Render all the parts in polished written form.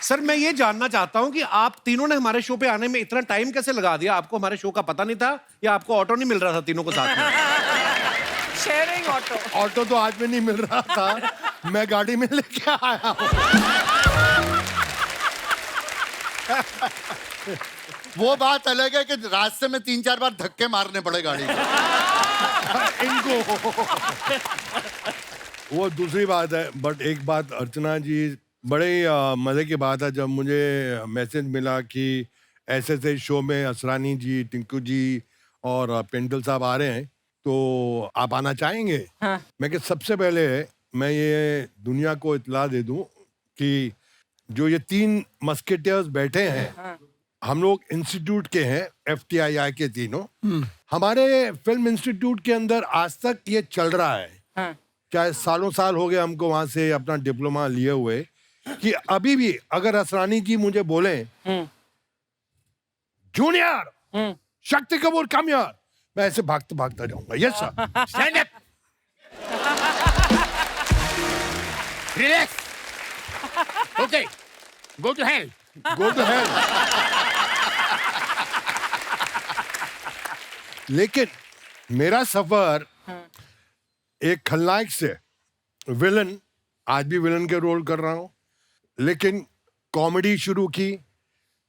Sir मैं ये जानना चाहता हूँ कि आप तीनों ने हमारे शो पे आने में इतना टाइम कैसे लगा दिया? आपको हमारे शो का पता नहीं था या आपको ऑटो नहीं मिल रहा था तीनों को साथ में? Sharing auto. ऑटो तो आज में नहीं मिल रहा था, मैं गाड़ी में लेके आया हूँ। वो बात अलग है कि रास्ते में 3-4 बार धक्के मारने पड़े गाड़ी को। इनको वो दूसरी बात है। बट एक बात अर्चना जी, बड़े ही मजे की बात है जब मुझे मैसेज मिला कि ऐसे शो में असरानी जी, टिंकू जी और पेंडल साहब आ रहे हैं, तो आप आना चाहेंगे? हाँ। मैं कि सबसे पहले मैं ये दुनिया को इत्तला दे दूं कि जो ये 3 मस्केटियर्स बैठे हैं, हाँ। हम लोग इंस्टीट्यूट के हैं, FTII के तीनों। हमारे फिल्म इंस्टीट्यूट के अंदर आज तक ये चल रहा है, हाँ। चाहे सालों साल हो गए हमको वहां से अपना डिप्लोमा लिए हुए, कि अभी भी अगर असरानी जी मुझे बोले जूनियर शक्ति कपूर कम यार, मैं ऐसे भागते भागता जाऊंगा। Yes sir. Stand up, relax, okay, go to hell. Go to hell. लेकिन मेरा सफर एक खलनायक से विलन, आज भी विलन के रोल कर रहा हूं, लेकिन कॉमेडी शुरू की।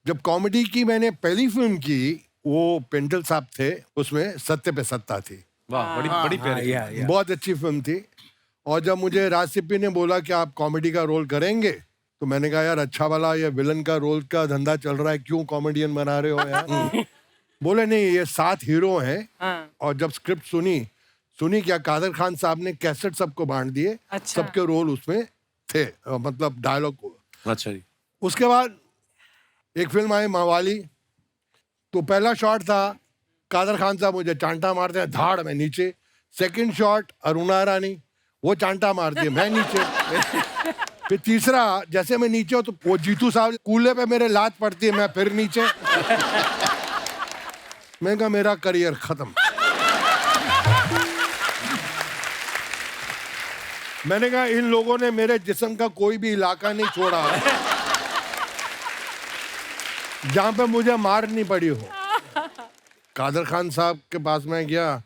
जब कॉमेडी की मैंने पहली फिल्म की, वो पेंडल साहब थे, उसमें सत्य पे सत्ता थी। वाह, बड़ी बड़ी प्यारी। बहुत अच्छी फिल्म थी। और जब मुझे राज सिप्पी ने बोला कि आप कॉमेडी का रोल करेंगे, तो मैंने कहा यार अच्छा वाला ये विलन का रोल का धंधा चल रहा है, क्यों कॉमेडियन बना रहे हो यार? बोले नहीं, ये 7 हीरो हैं। हाँ। और जब स्क्रिप्ट सुनी क्या, कादर खान साहब ने कैसेट सबको बांट दिए। अच्छा। सबके रोल उसमें थे, मतलब डायलॉग। अच्छा जी। उसके बाद एक फिल्म आई मवाली, तो पहला शॉट था कादर खान साहब मुझे चांटा मारते हैं धाड़ में नीचे। सेकंड शॉट अरुणा रानी, वो चांटा मारती है, मैं नीचे। फिर तीसरा, जैसे मैं नीचे हूँ तो वो जीतू साहब कूल्हे पे मेरे लात पड़ती है, मैं फिर नीचे। मैं कहा मेरा करियर खत्म। मैंने कहा इन लोगों ने मेरे जिस्म का कोई भी इलाका नहीं छोड़ा जहां पे मुझे मार नहीं पड़ी हो। कादर खान साहब के पास मैं गया,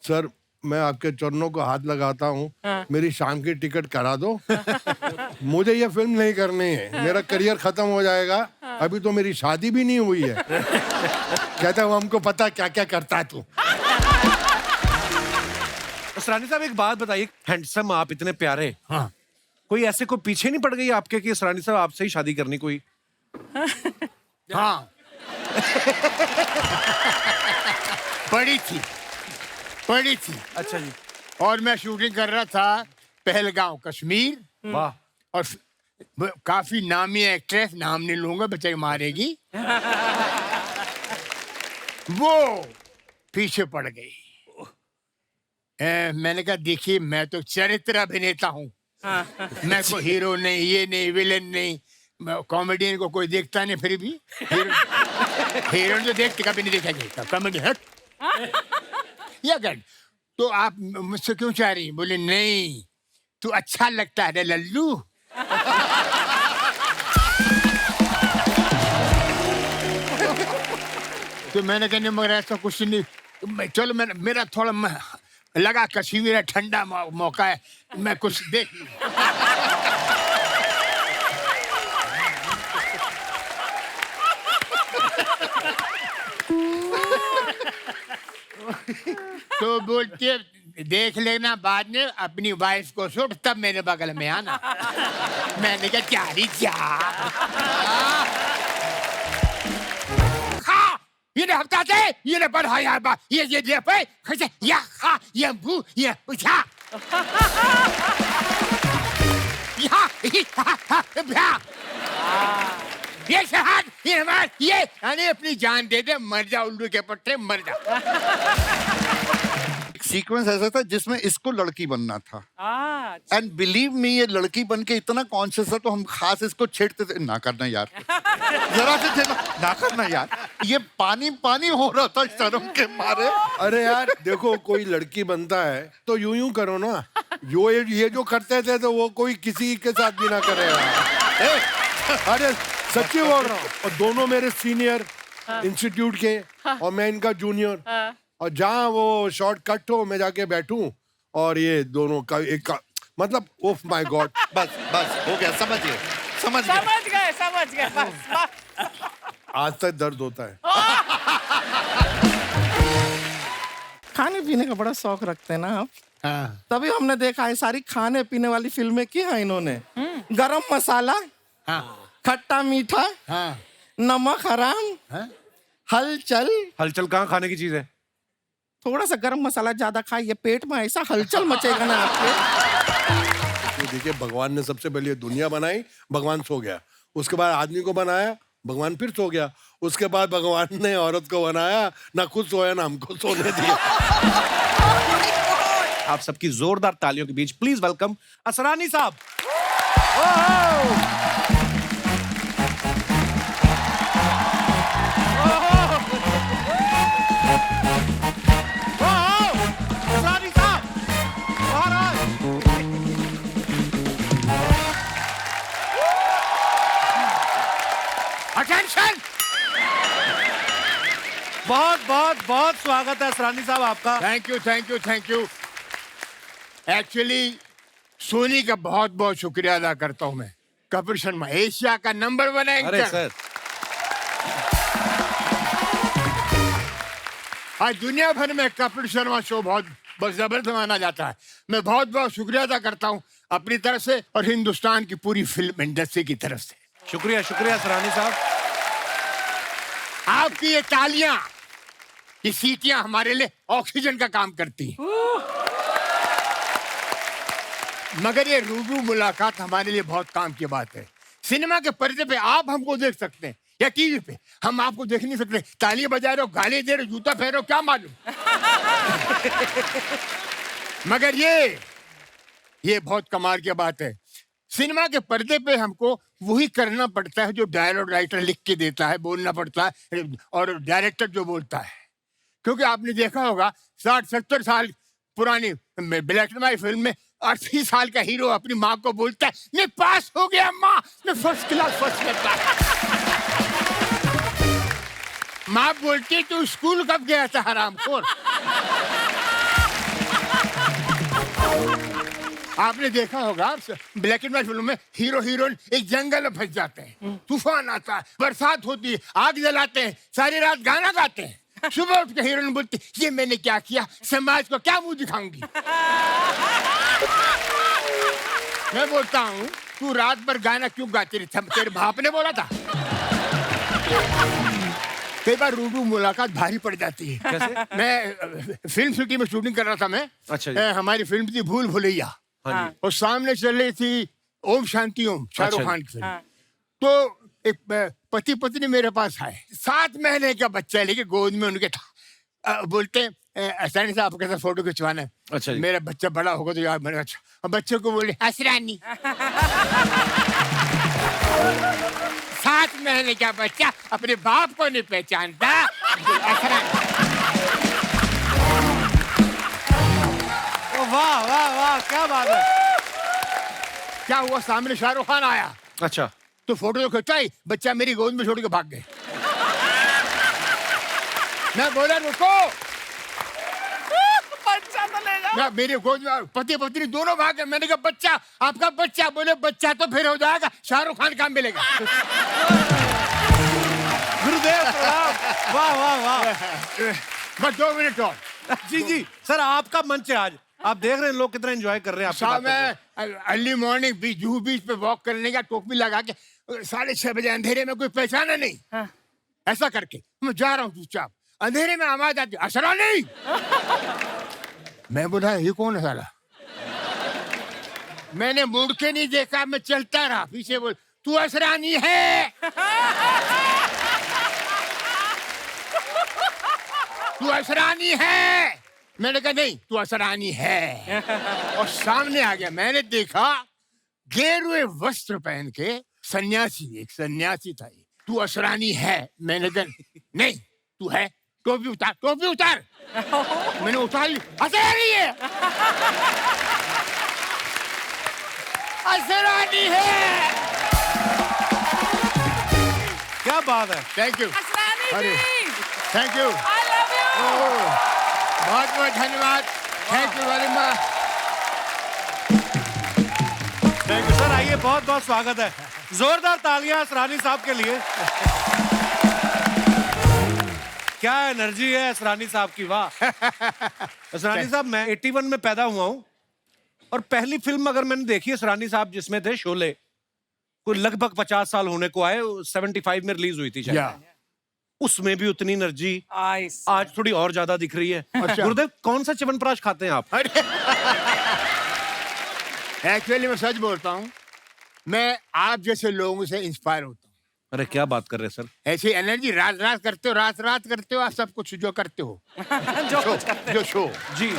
सर मैं आपके चरणों को हाथ लगाता हूँ, मेरी शाम की टिकट करा दो। मुझे ये फिल्म नहीं करनी है, मेरा करियर खत्म हो जाएगा, अभी तो मेरी शादी भी नहीं हुई है। कहता हूँ हमको पता क्या क्या करता है तू। असरानी साहब एक बात बताइए, हैंडसम आप इतने प्यारे, हाँ। कोई ऐसे कोई पीछे नहीं पड़ गई आपके कि असरानी साहब आपसे ही शादी करनी कोई? हाँ। पड़ी थी। अच्छा जी। और मैं शूटिंग कर रहा था पहलगांव, कश्मीर। वाह। और काफी नामी एक्ट्रेस, नाम नहीं लूंगा, बेचारी मारेगी। वो पीछे पड़ गई। मैंने कहा देखिए मैं तो चरित्र अभिनेता हूँ, मैं कोई हीरो नहीं, ये नहीं, विलेन नहीं। कॉमेडियन को कोई देखता नहीं, फिर भी हीरोइन तो देखते, कभी नहीं देखा जाता कॉमेडी। हट या कर, तो आप मुझसे क्यों चाह रही? बोले नहीं, तू अच्छा लगता है लल्लू। तो मैंने कहने मगर ऐसा कुछ नहीं, चलो मैंने, मेरा थोड़ा लगा कश्मीर है, ठंडा मौका है, मैं कुछ देख लूं। तो बोलते देख लेना बाद में अपनी वाइफ को सुट, तब मेरे बगल में आना। मैंने कहा चारी ये ने हफ्ता से ये ने बढ़ा यार बा ये पे कैसे या खा ये भू ये पूछा ये शहाद ये मार ये अरे अपनी जान दे दे, मर जा उल्लू के पट्टे, मर जा। सीक्वेंस ऐसा था जिसमें इसको लड़की बनना था, एंड बिलीव मी ये लड़की बन के इतना कॉन्शियस था, तो हम खास इसको छेड़ते थे, ना करना यार, जरा से थे ना करना यार, ये पानी पानी हो रहा था शर्म के मारे। अरे यार देखो, कोई लड़की बनता है तो यूं करो ना, ये जो करते थे तो वो कोई किसी के साथ भी ना करे यार। अरे सच्ची बोल रहा हूँ। और दोनों मेरे सीनियर इंस्टीट्यूट के और मैं इनका जूनियर। और जहाँ वो शॉर्ट कट हो मैं जाके बैठूं और ये दोनों का एक का मतलब ओह माय गॉड। बस बस हो गया, समझ गए समझ गए। बस। आज तक दर्द होता है। खाने पीने का बड़ा शौक रखते हैं ना आप। हाँ तभी हमने देखा है सारी खाने पीने वाली फिल्में की हैं इन्होंने। गरम मसाला, हाँ खट्टा मीठा, हाँ नमक हराम, हाँ। हलचल। हलचल कहाँ खाने की चीज है? थोड़ा सा गरम मसाला ज्यादा खाइए, पेट में ऐसा हलचल मचेगा ना आपके। तो देखिए भगवान ने सबसे पहले दुनिया बनाई, भगवान सो गया। उसके बाद आदमी को बनाया, भगवान फिर सो गया। उसके बाद भगवान ने औरत को बनाया, ना खुद सोया ना हमको सोने दिया। आप सबकी जोरदार तालियों के बीच प्लीज वेलकम असरानी साहब। असरानी साहब अटेंशन। बहुत बहुत बहुत स्वागत है असरानी साहब आपका। Thank you thank you thank you. Actually Sony का बहुत बहुत शुक्रिया अदा करता हूं मैं। कपिल शर्मा एशिया का नंबर 1 अरे एंकर। सर आज दुनिया भर में कपिल शर्मा शो बहुत बहुत जबरदस्त माना जाता है। मैं बहुत बहुत शुक्रिया अदा करता हूं अपनी तरफ से और हिंदुस्तान की पूरी फिल्म इंडस्ट्री की तरफ से। शुक्रिया शुक्रिया असरानी साहब। आपकी ये तालियां, ये सीटियां हमारे लिए ऑक्सीजन का काम करती हैं। मगर ये रूबरू मुलाकात हमारे लिए बहुत काम की बात है। सिनेमा के पर्दे पे आप हमको देख सकते हैं या टीवी पे, हम आपको देख नहीं सकते। ताली बजा रहे हो, गाली दे रहे हो, जूता फेर रहे हो, क्या मालूम। मगर ये बहुत कमाल की बात है। सिनेमा के पर्दे पे हमको वही करना पड़ता है जो डायलॉग राइटर लिख के देता है, बोलना पड़ता है, और डायरेक्टर जो बोलता है। क्योंकि आपने देखा होगा 60-70 साल पुरानी ब्लैक एंड व्हाइट फिल्म में 80 साल का हीरो अपनी माँ को बोलता है, मैं पास हो गया माँ, मैं फर्स्ट क्लास फर्स्ट करता। माँ बोलती तू स्कूल कब गया था हरामखोर। आपने देखा होगा ब्लैक एंड व्हाइट फिल्म में हीरो हीरोइन एक जंगल में फंस जाते हैं, तूफान आता है, बरसात होती है, आग जलाते हैं, सारी रात गाना गाते हैं। सुबह उठ के हीरोइन बोलती ये मैंने क्या किया, समाज को क्या मुंह दिखाऊंगी। मैं बोलता हूँ तू रात भर गाना क्यों गाती रही, तेरे बाप ने बोला था। कई बार रूबरू मुलाकात भारी पड़ जाती है। कैसे? मैं फिल्म सिटी में शूटिंग कर रहा था मैं। अच्छा जी। हमारी फिल्म थी भूल भुलैया, हाँ जी। और सामने चल रही थी ओम शांति ओम, शाहरुख अच्छा खान की फिल्म। तो एक पति पत्नी मेरे पास आए, 7 महीने का बच्चा लेके गोद में उनके था। बोलते असरानी साहब आपके साथ फोटो खिंचवाना है। अच्छा जी। मेरा बच्चा बड़ा होगा तो यार मैंने अच्छा। और बच्चे को बोले असरानी। 7 महीने का बच्चा अपने बाप को नहीं पहचानता। असरानी। वाह वाह वाह क्या बात है। क्या हुआ, सामने शाहरुख खान आया अच्छा तो फोटो तो खिंचाई, बच्चा मेरी गोद में छोड़ के भाग गए। मैं बोला रुको, बच्चा तो ले जाओ। मैं मेरी गोद में पति पत्नी दोनों भाग गए। मैंने कहा बच्चा, आपका बच्चा। बोले बच्चा तो फिर हो जाएगा, शाहरुख खान काम मिलेगा। गुरुदेव प्रणाम। वाह वाह वाह। बस 2 मिनट और। जी जी सर आपका मंच है आज। आप देख रहे हैं लोग कितना एंजॉय कर रहे हैं आपकी साहब बातों को। मैं अर्ली मॉर्निंग जूहू बीच पे वॉक करने का, टोपी लगा के 6:30 बजे अंधेरे में कोई पहचाना नहीं। ऐसा करके मैं जा रहा हूँ चुपचाप, अंधेरे में आवाज आती असरा नहीं। मैं बोला ये कौन है साला। मैंने मुड़ के नहीं देखा, मैं चलता रहा। पीछे बोल तू असरानी है, तू असरानी है। मैंने कहा नहीं तू असरानी है। और सामने आ गया, मैंने देखा गेरुए वस्त्र पहन के सन्यासी, एक सन्यासी था। ये तू असरानी है। मैंने कहा नहीं तू है, टोपी उतार, टोपी उतार। मैंने उतार ली, असरानी है, असरानी है। क्या बात है। थैंक यू असरानी अरे जी, thank you I love you. बहुत बहुत धन्यवाद thank you very much thank you sir. आइए, बहुत बहुत स्वागत है। जोरदार तालियां असरानी साहब के लिए। क्या एनर्जी है असरानी साहब की, वाह। असरानी साहब, मैं 81 में पैदा हुआ हूं और पहली फिल्म अगर मैंने देखी असरानी साहब जिसमें थे शोले, कोई लगभग 50 साल होने को आए, 75 में रिलीज हुई थी शायद। या उसमें भी उतनी एनर्जी I see. आज थोड़ी और ज्यादा दिख रही है। गुरुदेव, कौन सा च्यवनप्राश खाते हैं आप? एक्चुअली मैं सच बोलता हूँ मैं आप जैसे लोगों से इंस्पायर होता हूँ अरे क्या बात कर रहे हैं सर। ऐसी एनर्जी रात रात करते हो रात रात करते हो आप सब कुछ जो करते हो जो कुछ करते जो शो जी।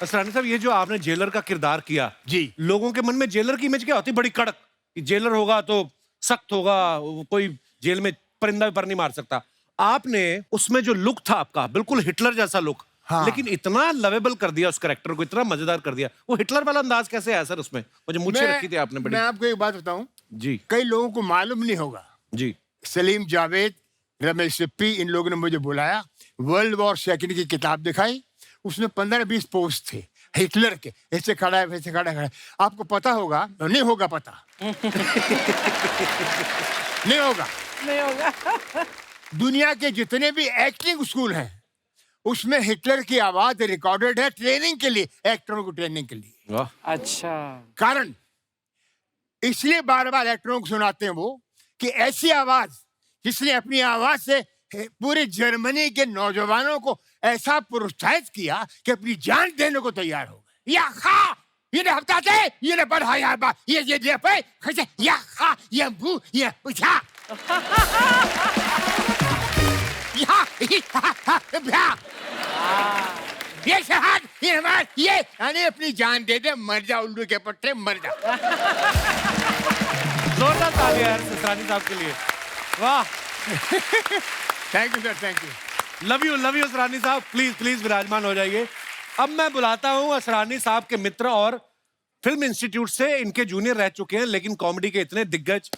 असरानी साहब, ये जो आपने जेलर का किरदार किया, जी लोगों के मन में जेलर की इमेज क्या होती है? बड़ी कड़क, कि जेलर होगा तो सख्त होगा, वो कोई जेल में परिंदा भी पर नहीं मार सकता। आपने उसमें जो लुक था आपका, बिल्कुल हिटलर जैसा लुक, हाँ। लेकिन इतना लवेबल कर दिया उस कैरेक्टर को, इतना मजेदार कर दिया। वो हिटलर वाला अंदाज कैसे आया सर उसमें? मुझे मुझे रखी थी आपने बड़ी। मैं आपको एक बात बताऊं जी कई लोगों को मालूम नहीं होगा जी। सलीम जावेद रमेश सिप्पी इन लोगों ने मुझे बुलाया वर्ल्ड वॉर सेकंड की किताब दिखाई उसमें 15-20 पोस्ट थे हिटलर के ऐसे खड़ा है वैसे खड़ा है आपको पता होगा नहीं होगा पता नहीं होगा नहीं होगा। दुनिया के जितने भी एक्टिंग स्कूल हैं उसमें हिटलर की आवाज रिकॉर्डेड है ट्रेनिंग के लिए एक्टरों को ट्रेनिंग के लिए वाह। अच्छा, कारण इसलिए बार बार एक्टरों को सुनाते हैं वो कि ऐसी आवाज जिसने अपनी आवाज से पूरे जर्मनी के नौजवानों को ऐसा प्रोत्साहित किया कि अपनी जान देने को तैयार हो गए या खा ये हफ्ता थे ये बढ़ाया ये पे कैसे या खा ये भू ये पूछा ये शहाद ये हमार ये यानी अपनी जान दे दे मर जा उल्लू के पट्टे मर जा जोरदार तालियां यार असरानी साहब के लिए, वाह। Thank you sir thank you love you Asrani साहब। प्लीज प्लीज विराजमान हो जाइए। अब मैं बुलाता हूं असरानी साहब के मित्र और फिल्म इंस्टीट्यूट से इनके जूनियर रह चुके हैं लेकिन कॉमेडी के इतने दिग्गज,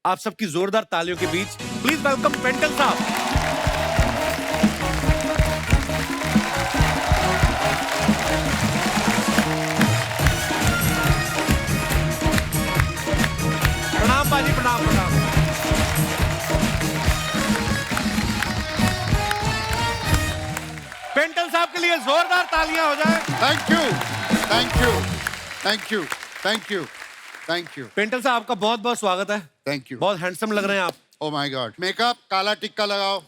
आप सबकी जोरदार तालियों के बीच प्लीज वेलकम पेंटल साहब। प्रणाम बाजी, प्रणाम प्रणाम। पेंटल साहब के लिए जोरदार तालियां हो जाए। Thank you thank you thank you thank you thank you Paintal साहब, आपका बहुत बहुत स्वागत है। थैंक यू बहुत हैंडसम लग रहे हैं आप। ओ माय गॉड मेकअप काला टिक्का लगाओ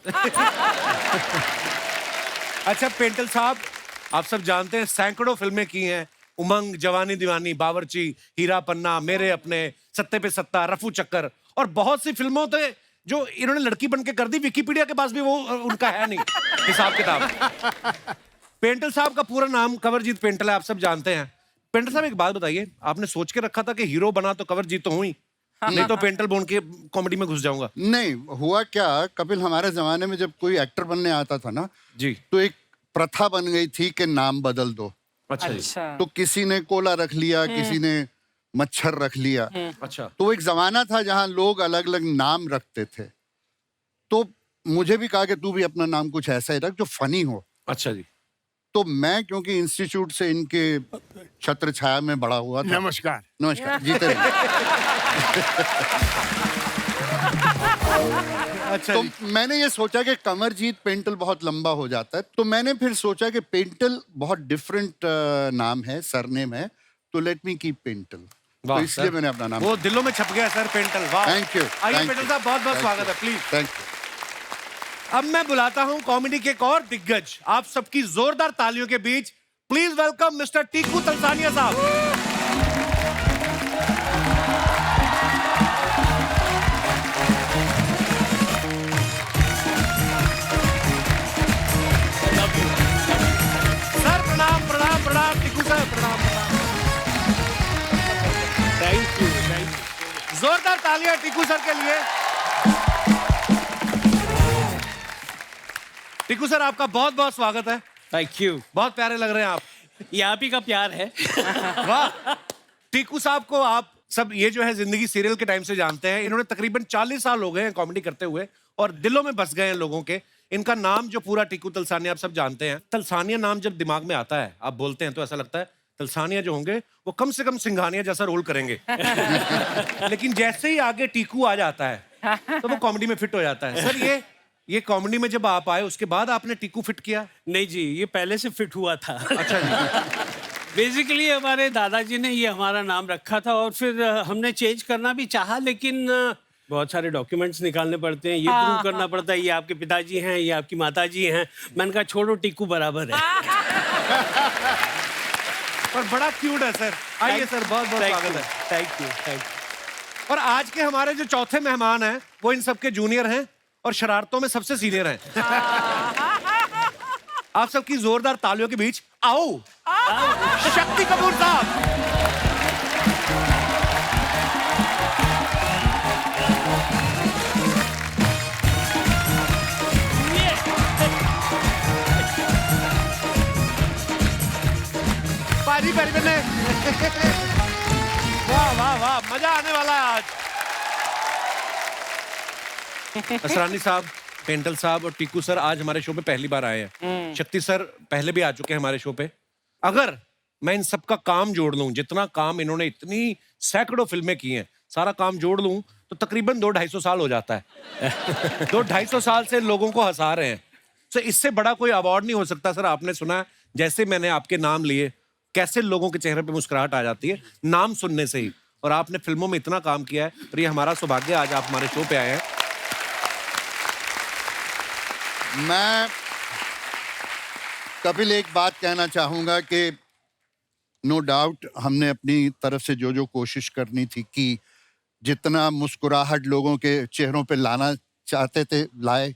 अच्छा पेंटल साहब, आप सब जानते हैं सैकड़ों फिल्में की हैं, उमंग, जवानी दीवानी, बावर्ची, हीरा पन्ना, मेरे अपने, सत्ते पे सत्ता, रफू चक्कर और बहुत सी फिल्मों थे जो इन्होंने लड़की बन के कर दी। विकिपीडिया के पास भी वो उनका है नहीं हिसाब किताब। पेंटल साहब का पूरा नाम कंवरजीत पेंटल है, आप सब जानते हैं। पेंटल साहब, एक बात बताइए, आपने सोच के रखा था कि हीरो बना तो कंवरजीत तो हूं ही, नहीं तो पेंटल बोन के कॉमेडी में घुस जाऊंगा? नहीं हुआ क्या कपिल, हमारे जमाने में जब कोई एक्टर बनने आता था ना जी। तो एक प्रथा बन गई थी कि नाम बदल दो। अच्छा जी। अच्छा, तो किसी ने कोला रख लिया, किसी ने मच्छर रख लिया। अच्छा। तो एक जमाना था जहां लोग अलग अलग नाम रखते थे। तो मुझे भी कहा कि तू भी अपना नाम कुछ ऐसा ही रख जो फनी हो। अच्छा जी। तो मैं क्योंकि इंस्टीट्यूट से इनके छत्र छाया में बड़ा हुआ था। नमस्कार नमस्कार, जीते रहिए। अच्छा तो जी। मैंने ये सोचा कि कमरजीत पेंटल बहुत लंबा हो जाता है, तो मैंने फिर सोचा कि पेंटल बहुत डिफरेंट नाम है, सरनेम है, तो लेट मी कीप पेंटल। वाह, तो इसलिए सर। मैंने अपना नाम। वो दिलों में छप गया सर, पेंटल। वाह, थैंक यू। आइए पेंटल साहब, बहुत बहुत स्वागत है, प्लीज। Thank you. अब मैं बुलाता हूं कॉमेडी के एक और दिग्गज, आप सबकी जोरदार तालियों के बीच please welcome mister Tiku Talsania साहब। सर प्रणाम प्रणाम प्रणाम, टीकू सर प्रणाम प्रणाम। थैंक यू जोरदार तालियां टीकू सर के लिए। टीकू सर, आपका बहुत बहुत स्वागत है। Thank you. बहुत प्यारे लग रहे हैं आप। ये आप ही का प्यार है। वाह। टीकू साहब को आप सब ये जो है जिंदगी सीरियल के टाइम से जानते हैं। इन्होंने तकरीबन 40 साल हो गए हैं कॉमेडी करते हुए और दिलों में बस गए हैं लोगों के। इनका नाम जो पूरा टीकू तलसानिया आप सब जानते हैं। तलसानिया नाम जब दिमाग में आता है, आप बोलते हैं तो ऐसा लगता है तलसानिया जो होंगे वो कम से कम सिंघानिया जैसा रोल करेंगे। लेकिन जैसे ही आगे टीकू आ जाता है तो वो कॉमेडी में फिट हो जाता है। सर ये कॉमेडी में जब आप आए उसके बाद आपने टीकू फिट किया? नहीं जी, ये पहले से फिट हुआ था। अच्छा जी। बेसिकली हमारे दादाजी ने ये हमारा नाम रखा था और फिर हमने चेंज करना भी चाहा, लेकिन बहुत सारे डॉक्यूमेंट्स निकालने पड़ते हैं, ये प्रूव करना पड़ता है ये आपके पिताजी हैं, ये आपकी माताजी हैं। मैंने कहा छोड़ो, टीकू बराबर है। पर बड़ा क्यूट है सर। आइए सर, बहुत बहुत स्वागत है। Thank you. और आज के हमारे जो चौथे मेहमान हैं वो इन सबके जूनियर हैं और शरारतों में सबसे सीनियर हैं। आप सबकी जोरदार तालियों के बीच आओ शक्ति कपूर साहब। बाजी पैरी बने। वाह वाह वाह, मजा आने वाला है आज। असरानी साहब, पेंटल साहब और टीकू सर आज हमारे शो पे पहली बार आए हैं। शक्ति सर पहले भी आ चुके हैं हमारे शो पे। अगर मैं इन सबका काम जोड़ लूं, जितना काम इन्होंने इतनी सैकड़ों फिल्में की हैं, सारा काम जोड़ लूं तो तकरीबन 200-250 साल हो जाता है। 200-250 साल से लोगों को हंसा रहे हैं। तो इससे बड़ा कोई अवार्ड नहीं हो सकता। सर आपने सुना जैसे मैंने आपके नाम लिए कैसे लोगों के चेहरे पे मुस्कुराहट आ जाती है नाम सुनने से ही। और आपने फिल्मों में इतना काम किया है और ये हमारा सौभाग्य आज आप हमारे शो पे आए हैं। मैं कपिल एक बात कहना चाहूंगा कि नो डाउट हमने अपनी तरफ से जो जो कोशिश करनी थी कि जितना मुस्कुराहट लोगों के चेहरों पे लाना चाहते थे लाए,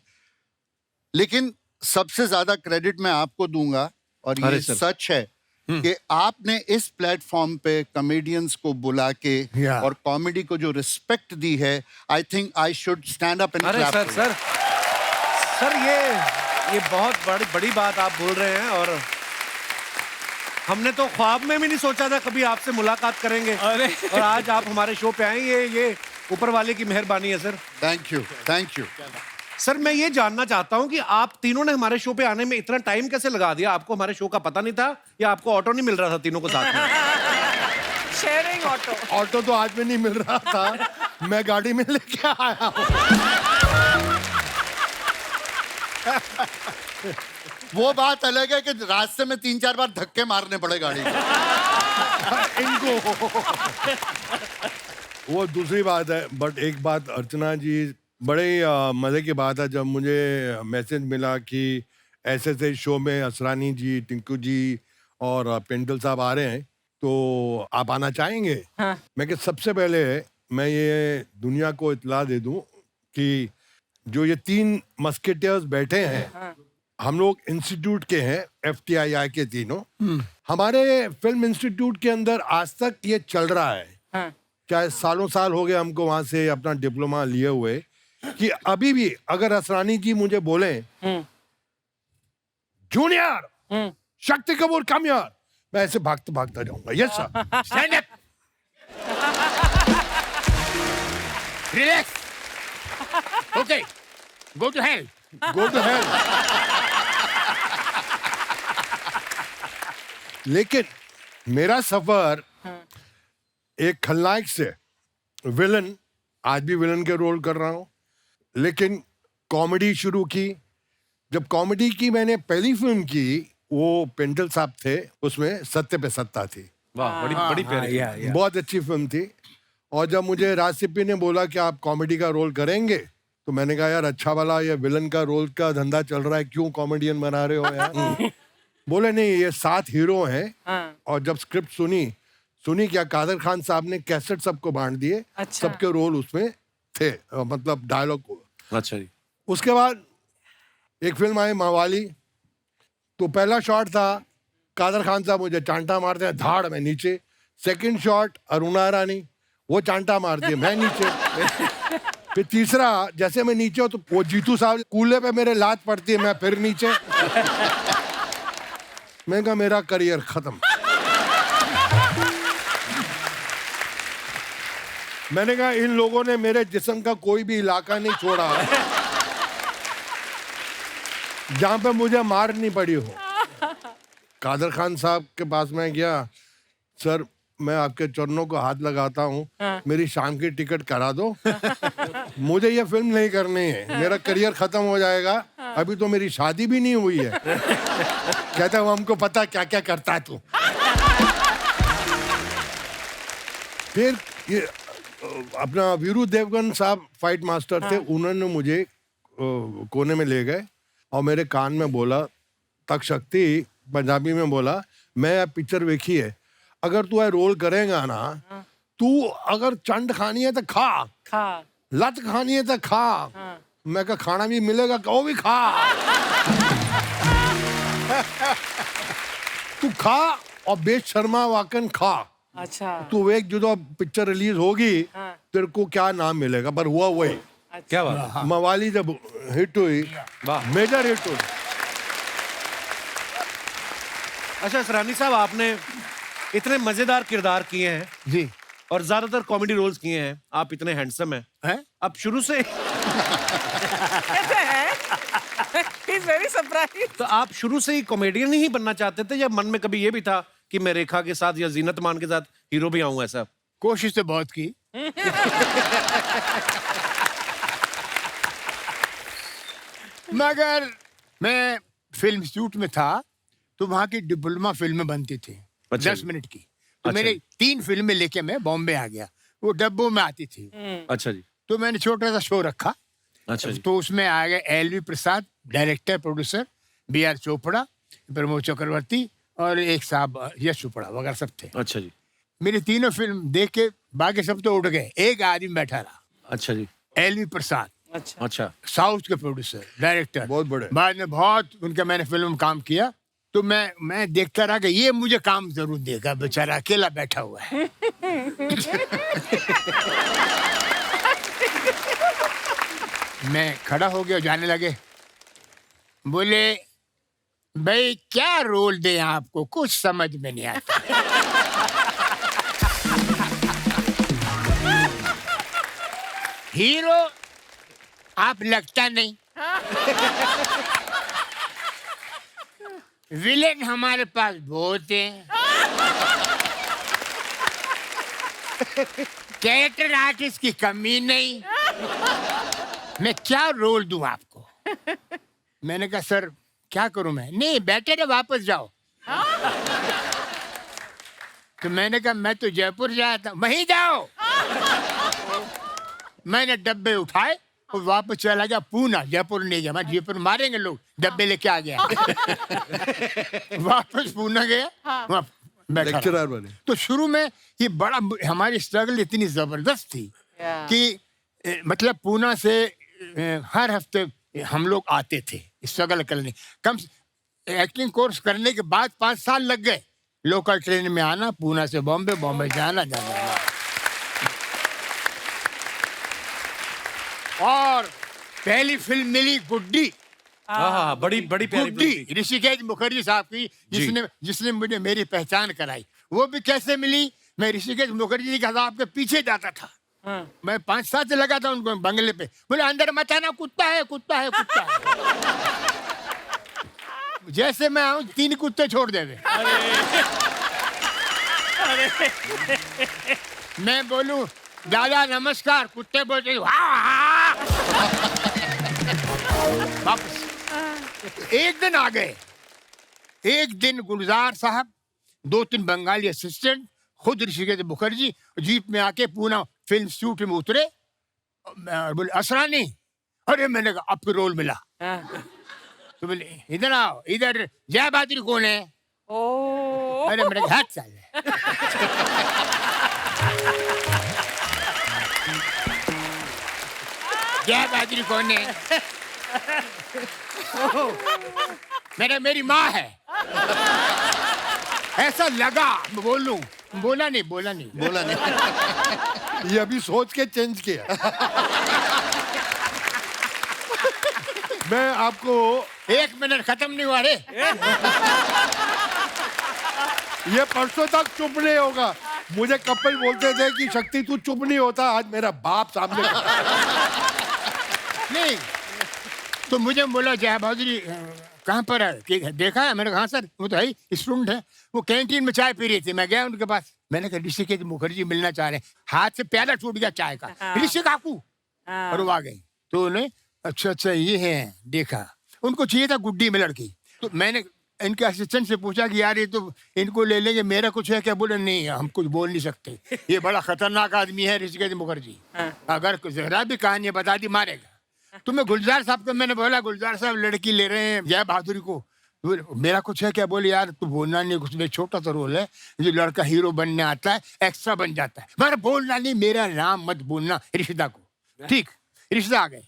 लेकिन सबसे ज्यादा क्रेडिट मैं आपको दूंगा और ये सच है कि आपने इस प्लेटफॉर्म पे कॉमेडियंस को बुला के और कॉमेडी को जो रिस्पेक्ट दी है, I think I should stand up and clap. Sir ये बहुत बड़ी बात आप बोल रहे हैं और हमने तो ख्वाब में भी नहीं सोचा था कभी आपसे मुलाकात करेंगे। और आज आप हमारे शो पे आए, ये ऊपर वाले की मेहरबानी है sir. Thank you, thank you. Sir मैं ये जानना चाहता हूं कि आप तीनों ने हमारे शो पे आने में इतना टाइम कैसे लगा दिया? आपको हमारे शो का पता नहीं था या आपको ऑटो नहीं मिल रहा था तीनों को साथ में? Sharing auto. ऑटो तो आज में नहीं मिल रहा था, मैं गाड़ी में लेके आया हूँ। वो बात अलग है कि रास्ते में 3-4 बार धक्के मारने पड़े गाड़ी इनको। वो दूसरी बात है। बट एक बात अर्चना जी, बड़े मजे की बात है जब मुझे मैसेज मिला कि ऐसे ऐसे शो में असरानी जी, टिंकू जी और पेंटल साहब आ रहे हैं तो आप आना चाहेंगे? हाँ। मैं कि सबसे पहले मैं ये दुनिया को इत्तला दे दूं कि जो ये 3 मस्केटियर्स बैठे हैं, हाँ। हम लोग इंस्टीट्यूट के हैं, FTII के तीनों। हमारे फिल्म इंस्टीट्यूट के अंदर आज तक ये चल रहा है, हाँ। चाहे सालों साल हो गए हमको वहां से अपना डिप्लोमा लिए हुए, कि अभी भी अगर असरानी जी मुझे बोले जूनियर शक्ति कपूर कम यार, मैं ऐसे भागते भागता जाऊंगा। Yes sir. Stand up, relax, okay, go to hell, go to hell. लेकिन मेरा सफर एक खलनायक से विलन, आज भी विलन के रोल कर रहा हूं, लेकिन कॉमेडी शुरू की। जब कॉमेडी की मैंने पहली फिल्म की, वो पेंटल साहब थे, उसमें सत्ते पे सत्ता थी। वाह, बड़ी प्यारी, बहुत अच्छी फिल्म थी। और जब मुझे राज सिप्पी ने बोला कि आप कॉमेडी का रोल करेंगे, तो मैंने कहा यार अच्छा वाला ये विलन का रोल का धंधा चल रहा है, क्यों कॉमेडियन बना रहे हो यार? बोले नहीं, ये 7 हीरो हैं। और जब स्क्रिप्ट सुनी क्या, कादर खान साहब ने कैसेट सबको बांट दिए। अच्छा। सबके रोल उसमें थे, मतलब डायलॉग। अच्छा जी। उसके बाद एक फिल्म आई मवाली, तो पहला शॉट था कादर खान साहब मुझे चांटा मारते हैं धाड़ में नीचे। सेकंड शॉट अरुणा रानी, वो चांटा मारती है, मैं नीचे। फिर तीसरा जैसे मैं नीचे हूं तो वो जीतू साहब कूल्हे पे मेरे लात पड़ती है, मैं फिर नीचे। मैं कहा मेरा करियर खत्म। मैंने कहा इन लोगों ने मेरे जिस्म का कोई भी इलाका नहीं छोड़ा जहां पे मुझे मार नहीं पड़ी हो। कादर खान साहब के पास मैं गया, सर मैं आपके चरणों को हाथ लगाता हूँ, मेरी शाम की टिकट करा दो। मुझे ये फिल्म नहीं करनी है, मेरा करियर खत्म हो जाएगा, अभी तो मेरी शादी भी नहीं हुई है। कहता हूँ हमको पता क्या क्या करता है तू। फिर ये अपना वीरू देवगन साहब फाइट मास्टर थे, उन्होंने मुझे कोने में ले गए और मेरे कान में बोला, तक शक्ति पंजाबी में बोला, मैं पिक्चर देखी है, अगर तू रोल करेगा ना, तू अगर चंड खानी है तो खा, लत खानी है तो खा। मैं कहा खाना भी मिलेगा, वो भी खा। तू खा और बेशर्मा वाकन खा। अच्छा। तू एक जो पिक्चर रिलीज होगी तेरे को क्या नाम मिलेगा, पर हुआ वही। क्या बात है? मवाली जब हिट हुई, वाह। मेजर हिट हुई। अच्छा सरानी साहब, आपने इतने मजेदार किरदार किए हैं जी और ज्यादातर कॉमेडी रोल्स किए हैं, आप इतने हैंडसम हैं, हैं? आप शुरू से He's very surprised. तो आप शुरू से ही कॉमेडियन ही बनना चाहते थे या मन में कभी ये भी था कि मैं रेखा के साथ या जीनत मान के साथ हीरो भी आऊं ऐसा? कोशिश तो बहुत की। मगर मैं फिल्म इंस्टीट्यूट में था तो वहां की डिप्लोमा फिल्में बनती थी, अच्छा 10 जी। मिनट की। तो अच्छा मैंने जी। 3 फिल्में लेके मैं बॉम्बे आ गया, वो डब्बों में आती थी। अच्छा जी। तो मैंने छोटा सा शो रखा। अच्छा जी। तो उसमें आ गए L V Prasad director producer, B R Chopra, Pramod Chakravarty और एक साहब यश चोपड़ा वगैरह सब थे। अच्छा जी। मेरी तीनों फिल्म देख के बाकी सब तो उठ गए, एक आदमी बैठा रहा, अच्छा जी। एलवी प्रसाद, अच्छा। अच्छा। साउथ के प्रोड्यूसर डायरेक्टर, बहुत बड़े। बाद में बहुत उनका मैंने फिल्म में काम किया। तो मैं देखता रहा कि ये मुझे काम जरूर देगा, बेचारा अकेला बैठा हुआ है। मैं खड़ा हो गया, जाने लगे, बोले भाई क्या रोल दे आपको, कुछ समझ में नहीं आता। हीरो आप लगता नहीं, विलेन हमारे पास बहुत हैं, कैरेक्टर आर्टिस्ट की कमी नहीं, मैं क्या रोल दूं आपको। मैंने कहा सर क्या करूं मैं, नहीं बेटर है वापस जाओ। तो मैंने कहा मैं तो जयपुर जाया था, वहीं जाओ। मैंने डब्बे उठाए और वापस चला गया पूना, जयपुर नहीं गया, मैं जयपुर मारेंगे लोग, डब्बे लेके आ गया। वापस पूना गया, वहाँ बैठा लेक्चरर रहा। बने। तो शुरू में ये बड़ा हमारी स्ट्रगल इतनी जबरदस्त थी कि मतलब पूना से हर हफ्ते हम लोग आते थे स्ट्रगल करने। कम एक्टिंग कोर्स करने के बाद 5 साल लग गए, लोकल ट्रेन में आना, पूना से बॉम्बे, बॉम्बे जाना जाना। और पहली फिल्म मिली गुड्डी, हाँ, बड़ी बड़ी प्यारी फिल्म गुड्डी थी। ऋषिकेश मुखर्जी साहब की, जिसने मुझे मेरी पहचान कराई। वो भी कैसे मिली, मैं ऋषिकेश मुखर्जी के साहब के पीछे जाता था। मैं 5 साल से लगा था उनको बंगले पे, बोले अंदर मत आना, कुत्ता है कुत्ता है कुत्ता है। जैसे मैं आऊं 3 कुत्ते छोड़ दे। मैं बोलूं दादा नमस्कार, कुत्ते बोलते वापस। एक दिन आ गए, एक दिन गुलजार साहब, 2-3 बंगाली असिस्टेंट, खुद ऋषिकेश मुखर्जी जीप में आके पूना फिल्म शूट में उतरे। बोले असरानी, अरे मैंने कहा आपको रोल मिला। तो बोले इधर आओ, इधर जय बहादुर कौन है? अरे मेरे हाथ साल जय बहादुर कौन है? मेरी माँ है। ऐसा लगा बोलूं, बोला नहीं। ये अभी सोच के चेंज किया। मैं आपको 1 मिनट खत्म नहीं हुआ रे। ये परसों तक चुप नहीं होगा, मुझे कपिल बोलते थे कि शक्ति तू चुप नहीं होता, आज मेरा बाप सामने नहीं तो मुझे बोला जया बहादुरी कहाँ पर है कि देखा है? मैंने कहा हाँ सर वो तो है स्टूडेंट है, वो कैंटीन में चाय पी रही थी, मैं गया उनके पास, मैंने कहा ऋषिकेश मुखर्जी मिलना चाह रहे हैं, हाथ से प्याला टूट गया चाय का, ऋषि काकू, और वो आ गई। तो उन्हें अच्छा ये है, देखा उनको चाहिए था गुड्डी में लड़की, तो मैंने इनके असिस्टेंट से पूछा कि यार ये तो इनको ले लेंगे, मेरा कुछ है क्या? बोले नहीं हम कुछ बोल नहीं सकते, ये बड़ा खतरनाक आदमी है ऋषिकेश मुखर्जी, अगर जरा भी कहानी बता दी मारेगा। तो मैं गुलजार साहब को मैंने बोला गुलजार साहब लड़की ले रहे हैं जया बहादुरी को, तो मेरा कुछ है क्या? बोले यार तू बोलना नहीं, उसमें छोटा सा रोल है, जो लड़का हीरो बनने आता है एक्स्ट्रा बन जाता है, मगर बोलना नहीं, मेरा नाम मत बोलना रिश्ता को। ठीक, रिश्ता आ गए,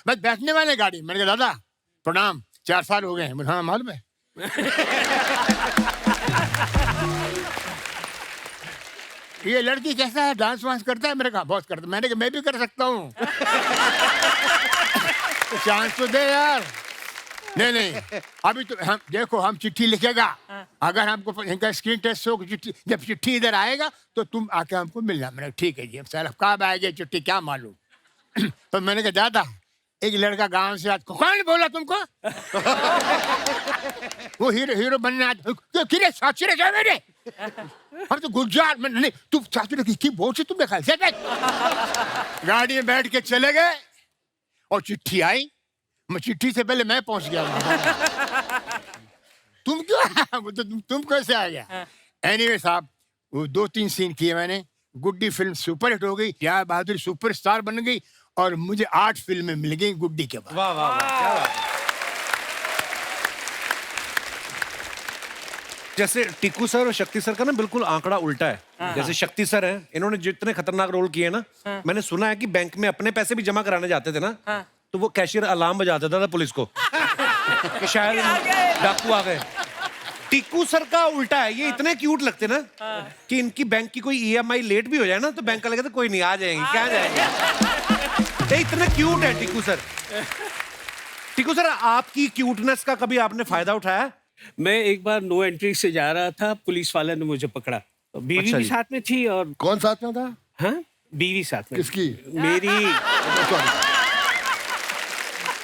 बस बैठने वाले गाड़ी, मैंने कहा दादा प्रणाम, 4 साल हो गए हैं। हाँ मालूम है। ये लड़की कैसा है, डांस वांस करता है? मैंने कहा बहुत करता। मैंने कहा मैं भी कर सकता हूँ। तो चांस तो दे यार। नहीं अभी तो हम देखो, हम चिट्ठी लिखेगा, अगर हमको इनका स्क्रीन टेस्ट हो, जब चिट्ठी इधर आएगा तो तुम आके हमको मिलना। मैंने ठीक है जी, अब सर कब आएगी चिट्ठी क्या मालूम। तो मैंने कहा दादा एक लड़का गांव से आज, कौन बोला तुमको? वो हीरो बनने आज किरे साचरे जा मेरे, हम तो गुलजार में नहीं, तुम साचरे की बोल से तुमने खाया। गाड़ी में बैठ के चले गए और चिट्ठी आई, मैं चिट्ठी से पहले मैं पहुंच गया। तुम क्यों तुम कैसे आ गया? एनीवे साहब वो 2-3 सीन किए मैंने, गुड्डी फिल्म सुपरहिट हो गई, जया बहादुरी सुपरस्टार बन गई और मुझे 8 फिल्में मिल गई गुड्डी के बाद। वाह वाह वाह, क्या बात है। जैसे टीकू सर और शक्ति सर का ना बिल्कुल आंकड़ा उल्टा है। जैसे शक्ति सर हैं, इन्होंने जितने खतरनाक रोल किए ना, मैंने सुना है कि बैंक में अपने पैसे भी जमा कराने जाते थे ना, तो वो कैशियर अलार्म बजा देता था पुलिस को कि शायद डाकू आ गए। टीकू सर का उल्टा है, ये इतने क्यूट लगते ना कि इनकी बैंक की कोई EMI लेट भी हो जाए ना तो बैंक वाले कहते कोई नहीं आ जाएंगे, क्या जाएंगे। इतने क्यूट है टीकू सर। टीकू सर आपकी क्यूटनेस का कभी आपने फायदा उठाया? मैं एक बार नो एंट्री से जा रहा था, पुलिस वाले ने मुझे पकड़ा, तो बीवी अच्छा भी जी। साथ में थी और कौन साथ में था? हाँ बीवी साथ में। किसकी? मेरी।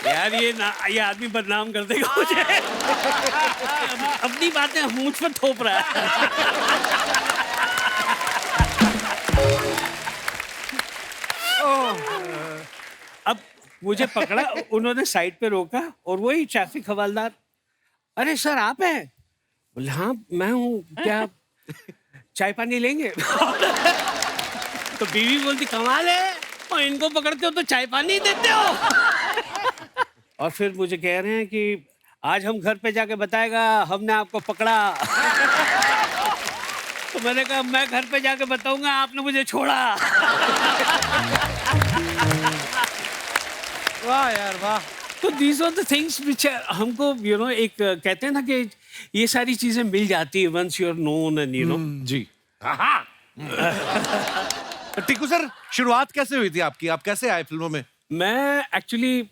यार ये आदमी बदनाम कर देगा मुझे। अपनी बातें मुझ पर थोप रहा है। अब मुझे पकड़ा, उन्होंने साइड पे रोका और वही ट्रैफिक हवलदार, अरे सर आप हैं? बोले हाँ मैं हूँ, क्या चाय पानी लेंगे? तो बीवी बोलती कमाल है, और इनको पकड़ते हो तो चाय पानी देते हो। और फिर मुझे कह रहे हैं कि आज हम घर पे जाके बताएगा हमने आपको पकड़ा। तो मैंने कहा मैं घर पे जाके बताऊंगा आपने मुझे छोड़ा। वाह यार वाह। तो these are the things which हमको एक कहते हैं ना कि ये सारी चीजें मिल जाती है once you are known and जी। टीकू सर शुरुआत कैसे हुई थी आपकी? आप कैसे आए फिल्मों में? मैं एक्चुअली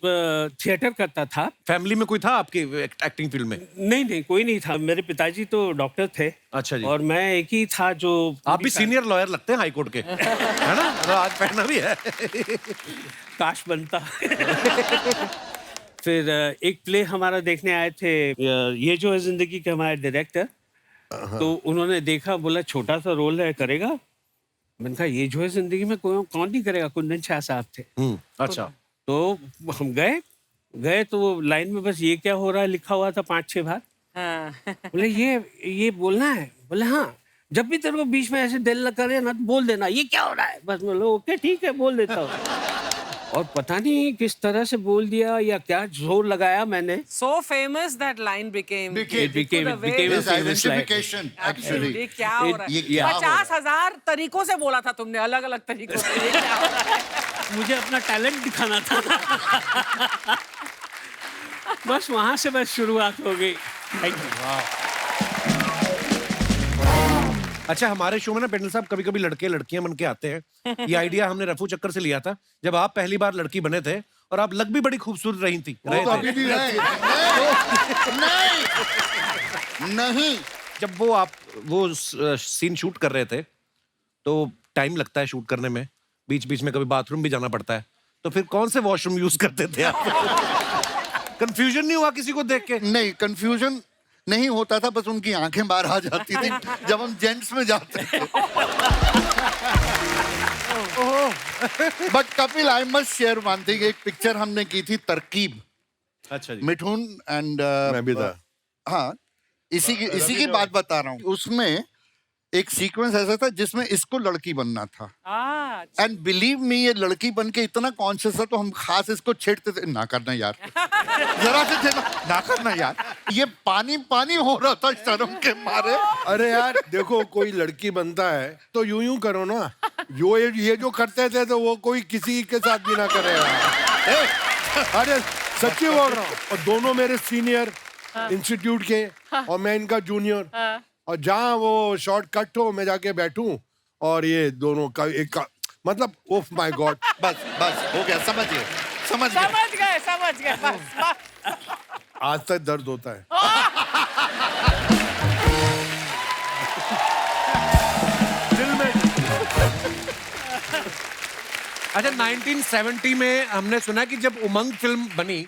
थिएटर करता था। फैमिली में कोई था आपकी एक्टिंग फील्ड में? नहीं कोई नहीं था, मेरे पिताजी तो डॉक्टर थे। अच्छा जी। और मैं एक ही था जो। आप भी सीनियर लॉयर लगते हैं हाई कोर्ट के, है ना? तो आज पहना भी है। काश बनता। फिर एक प्ले हमारा देखने आए थे, ये जो है जिंदगी के हमारे डायरेक्टर, तो उन्होंने देखा, बोला छोटा सा रोल है करेगा? मैंने कहा ये जो है जिंदगी में कौन नहीं करेगा, कुंदन शाह साहब थे। अच्छा। तो हम गए तो लाइन में बस ये क्या हो रहा है लिखा हुआ था 5-6 बार। बोले ये बोलना है? बोले हाँ, जब भी तेरे को बीच में ऐसे दिल करे ना तो बोल देना ये क्या हो रहा है, बस बोलो ओके ठीक है बोल देता हूँ। और पता नहीं किस तरह से बोल दिया या क्या जोर लगाया मैंने। So famous that line became. It became a His famous line. identification actually. ये क्या हो रहा ये है? क्या हो रहा है? 50,000 तरीकों से बोला था तुमने, अलग अलग तरीकों से। ये क्या हो रहा है? मुझे अपना टैलेंट दिखाना था। बस वहां से बस शुरुआत हो गई। Thank you. अच्छा, हमारे शो में ना पेंडल साहब कभी कभी लड़के लड़कियां बन के आते हैं। ये आइडिया हमने रफू चक्कर से लिया था जब आप पहली बार लड़की बने थे, और आप लग भी बड़ी खूबसूरत रही थी। वो तो अभी भी है। नहीं जब वो सीन शूट कर रहे थे तो टाइम लगता है शूट करने में, बीच बीच में कभी बाथरूम भी जाना पड़ता है, तो फिर कौन से वॉशरूम यूज करते थे आप? कंफ्यूजन नहीं हुआ किसी को देख के? नहीं, कंफ्यूजन नहीं होता था, बस उनकी आंखें बाहर आ जाती थी जब हम जेंट्स में जाते थे। But Kapil, I must share one thing, एक पिक्चर हमने की थी तरकीब, अच्छा जी। मिठुन एंड मैं भी था। हाँ, इसी की बात बता रहा हूँ। उसमें एक सीक्वेंस ऐसा था जिसमें इसको लड़की बनना था, एंड बिलीव मी, ये लड़की बन के इतना कॉन्शियस था, तो हम खास इसको छेड़ते थे, ना करना यार, जरा से थे ना करना यार, ये पानी पानी हो रहा था शर्म के मारे। अरे यार देखो, कोई लड़की बनता है तो यूं यूं करो ना, ये जो करते थे तो वो कोई किसी के साथ भी ना करेगा। अरे सच्ची बोल रहा हूँ। और दोनों मेरे सीनियर इंस्टीट्यूट के और मैं इनका जूनियर, और जहाँ वो शॉर्ट कट हो मैं जाके बैठूं और ये दोनों का एक का, मतलब ओह माय गॉड। बस बस हो गया, समझ गए समझ गए बस। आज तक दर्द होता है। दिल में। अच्छा, 1970 में हमने सुना कि जब उमंग फिल्म बनी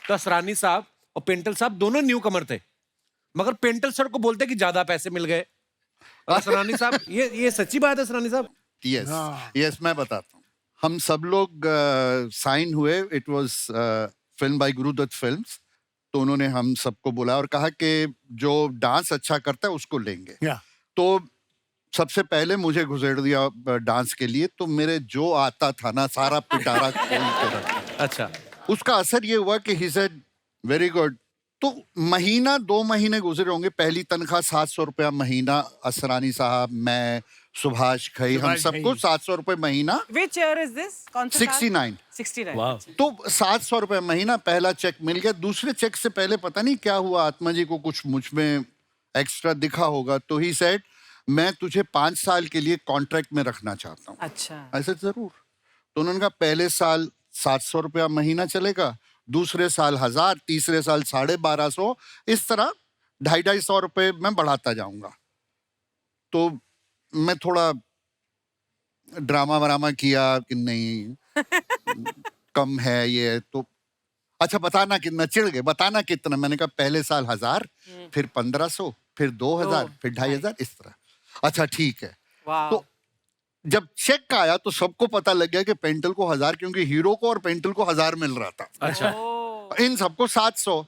तो असरानी साहब और पेंटल साहब दोनों न्यू कमर थे, मगर पेंटल सर को बोलते कि ज्यादा पैसे मिल गए। और असरानी साहब, ये सच्ची बात है असरानी साहब? यस यस, मैं बताता हूँ। हम सब लोग साइन हुए, it was film by Guru Dutt films, तो उन्होंने हम सबको बुलाया और कहा कि जो डांस अच्छा करता है उसको लेंगे। तो सबसे पहले मुझे घुसेड़ दिया डांस के लिए, तो मेरे जो आता था ना सारा पिटारा खोल के रखा। अच्छा। उसका असर ये हुआ कि ही सेड वेरी गुड। तो महीना 2 महीने गुजरे होंगे, पहली तनख्वाह 700 रुपया महीना, असरानी साहब, मैं, सुभाष खई, हम सबको 700 रुपए महीना। Which year is this? कौन सा 69। 69। वाह। तो 700 रुपए महीना पहला चेक मिल गया। दूसरे चेक से पहले पता नहीं क्या हुआ, आत्मा जी को कुछ मुझ में एक्स्ट्रा दिखा होगा, तो ही सेड मैं तुझे 5 साल के लिए कॉन्ट्रैक्ट में रखना चाहता हूँ। अच्छा। ऐसे जरूर। तो उन्होंने कहा पहले साल 700 रुपया महीना चलेगा, दूसरे साल 1000, तीसरे साल 1250, इस तरह 250 रुपए मैं बढ़ाता जाऊंगा। तो मैं थोड़ा ड्रामा वरामा किया कि नहीं कम है ये, तो अच्छा बताना कितना, चिढ़ गए, बताना कितना। मैंने कहा पहले साल 1000, फिर 1500, फिर 2000, फिर 2500, इस तरह। अच्छा ठीक है। तो जब चेक आया तो सबको पता लग गया कि पेंटल को 1000, क्योंकि हीरो को और पेंटल को 1000 मिल रहा था। अच्छा। इन सबको 700।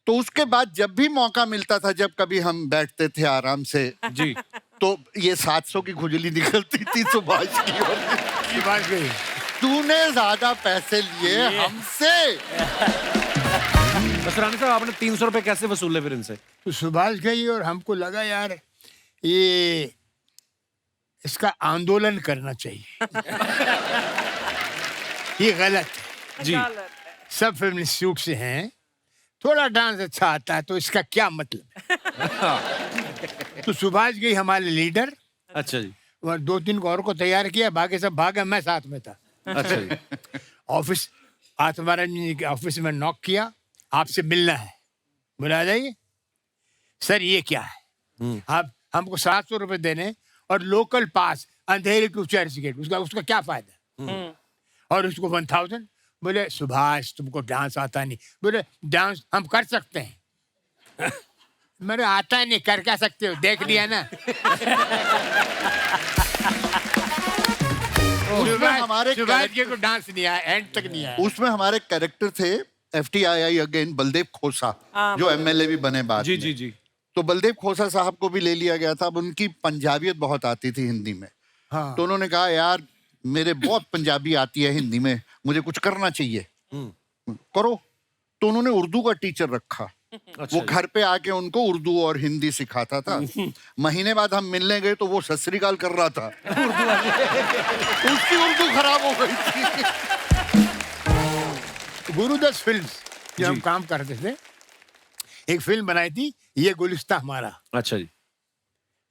तो उसके बाद जब भी मौका मिलता था, जब कभी हम बैठते थे आराम से जी, तो ये 700 की खुजली निकलती थी सुभाष की, और तूने ज्यादा पैसे लिए हमसे। असरानी साहब, आपने 300 रुपए कैसे वसूले फिर इनसे? तो सुभाष गई और हमको लगा यार ये इसका आंदोलन करना चाहिए। ये गलत है जी। सब फिल्म इंस्टीट्यूट से हैं, थोड़ा डांस अच्छा आता है तो इसका क्या मतलब है? तो सुभाष गई हमारे लीडर, अच्छा जी। और 2-3 को और को तैयार किया, बाकी सब भागे, मैं साथ में था। अच्छा जी। ऑफिस आत्माराम जी के ऑफिस में नॉक किया, आपसे मिलना है, बुला जाइए। सर ये क्या है, आप हमको 700 रुपए देने और लोकल पास अंधेरे टू चर्च गेट, उसका क्या फायदा? और उसको 1000। बोले सुभाष तुमको डांस आता नहीं। बोले डांस हम कर सकते हैं। मेरे आता नहीं, कर क्या सकते हो, देख लिया ना। सुभाष के को डांस नहीं आया, एंड तक नहीं आया। उसमें हमारे कैरेक्टर थे FTII अगेन बलदेव खोसा, जो MLA भी बने बाद जी में। जी जी। तो बलदेव खोसा साहब को भी ले लिया गया था। अब उनकी पंजाबियत बहुत आती थी हिंदी में। तो उन्होंने कहा यार मेरे बहुत पंजाबी आती है हिंदी में, मुझे कुछ करना चाहिए, करो। तो उन्होंने उर्दू का टीचर रखा। वो घर पे आके उनको उर्दू और हिंदी सिखाता था। महीने बाद हम मिलने गए तो वो सत श्री अकाल कर रहा था। उसकी उर्दू खराब हो गई थी। गुरुदत्त फिल्म्स जो हम काम करते थे, एक फिल्म बनाई थी ये गुलिस्ता हमारा। अच्छा जी।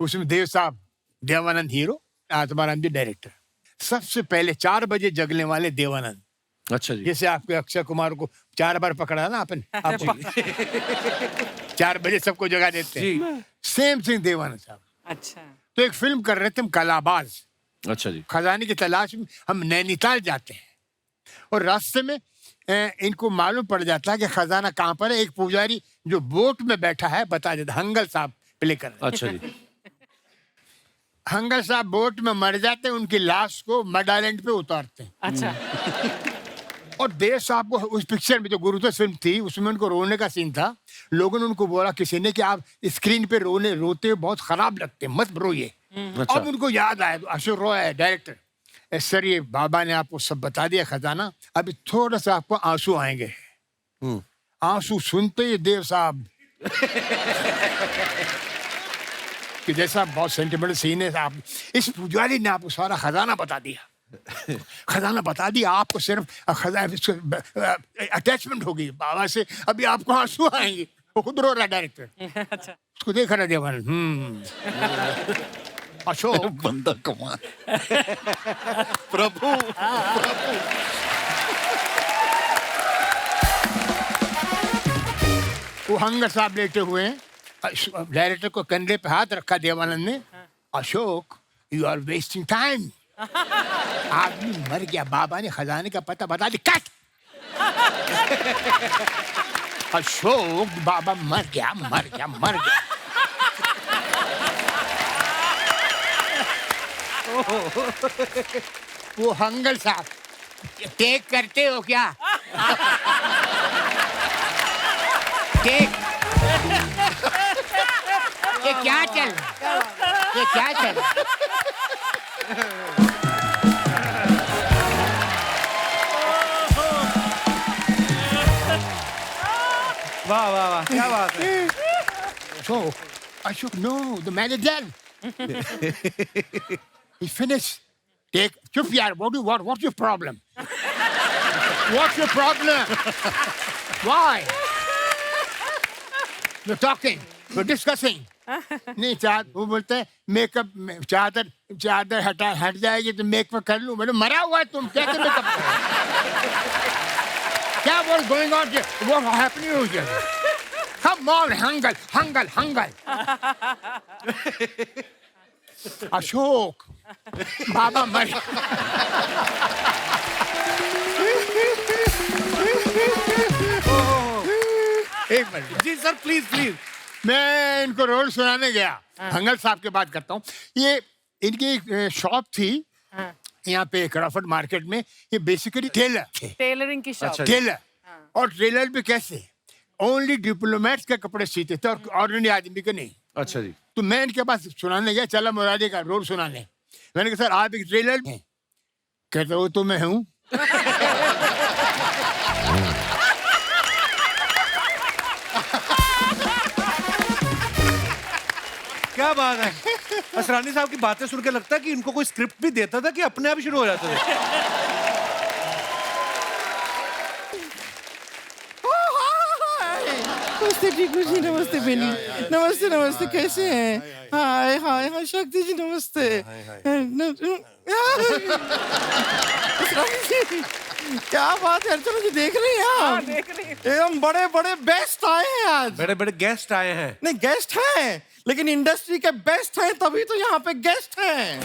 उसमें देव साहब, देवानंद हीरो, आत्माराम जी डायरेक्टर। सबसे पहले 4 बजे जगने वाले देवानंद। अच्छा जी। जैसे आपके अक्षय कुमार को 4 बार पकड़ा ना अपन, आप 4 बजे सबको जगा देते हैं। सेम थिंग देवानंद साहब। अच्छा। तो एक फिल्म कर रहे थे हम, कलाबाज। अच्छा जी। खजाने की तलाश में हम नैनीताल जाते हैं और रास्ते में इनको मालूम पड़ जाता है कि खजाना कहाँ पर है। एक पुजारी जो बोट में बैठा है बता देता, हंगल साहब प्ले कर रहे हैं। अच्छा जी। हंगल साहब बोट में मर जाते हैं, उनकी लाश को मड आइलैंड पे उतारते हैं। अच्छा और देव साहब को उस पिक्चर में जो गुरुत्व फिल्म थी उसमें उनको रोने का सीन था। लोगों ने उनको बोला किसी ने कि आप स्क्रीन पे रोते हुए बहुत खराब लगते हैं, मत रोइए। अच्छा। अब उनको याद आया, अशोक रॉय है डायरेक्टर, सर ये बाबा ने आपको सब बता दिया खजाना, अभी थोड़ा सा आपको आंसू आएंगे। आंसू सुनते ही देव साहब कि जैसा बहुत सेंटिमेंटल सीन है साहब, इस पुजारी ने आपको सारा खजाना बता दिया। खजाना बता दिया, आपको सिर्फ अटैचमेंट होगी बाबा से, अभी आपको आंसू आएंगे। वो खुद रो रहा है डायरेक्टर, अच्छा उसको देख रहा देवान। अशोक बंदा कमाल। प्रभु वो हंगर साहब लेटे हुए हैं, डायरेक्टर को कंधे पे हाथ रखा देवानंद ने। Ashok you are wasting time. आदमी मर गया, बाबा ने खजाने का पता बता दिया, कट। अशोक बाबा मर गया मर गया मर गया। वो हंगल साहब टेक करते हो क्या? टेक ये क्या चल ये क्या चल? वाह वाह वाह, क्या बात है। Ashok, no, the man is dead. He finished. Take, चुप यार, what's your problem? What's your problem? Why? We're talking, we're discussing. नहीं वो बोलते हैं मेकअप चादर हट जाएगी तो मेकअप कर लूं। मैंने मरा हुआ है तुम कैसे मेकअप? क्या what's going on here? What's happening here? Come on, Hangal Hangal Hangal. Ashok बाबा मर। एक मिनट जी सर, प्लीज प्लीज। मैं इनको रोल सुनाने गया, हंगल साहब की बात करता हूँ। ये इनकी एक शॉप थी यहाँ पे क्रॉफर्ड मार्केट में। ये बेसिकली टेलर थे, टेलरिंग की शॉप। अच्छा। टेलर। और टेलर भी कैसे, ओनली डिप्लोमेट्स के कपड़े सीते थे और ऑर्डिनरी आदमी के नहीं। अच्छा जी। तो मैं इनके पास सुनाने गया, चला मुरारी का रोल सुनाने। मैंने कहा सर आप एक टेलर हैं? कहते हो तो मैं हूँ। क्या बात है। असरानी साहब की बातें सुन के लगता है कि इनको कोई स्क्रिप्ट भी देता था कि अपने आप ही शुरू हो जाते थे। नमस्ते टीकू जी, नमस्ते बेनी, नमस्ते नमस्ते, कैसे हैं? हाय हाय हाय शक्ति जी, नमस्ते। क्या बात है अर्चना जी, देख रही हैं आप? देख रही हूँ। एकदम बड़े बड़े बेस्ट आए हैं आज। बड़े बड़े गेस्ट आए हैं। नहीं गेस्ट हैं, लेकिन इंडस्ट्री के बेस्ट हैं तभी तो यहाँ पे गेस्ट हैं।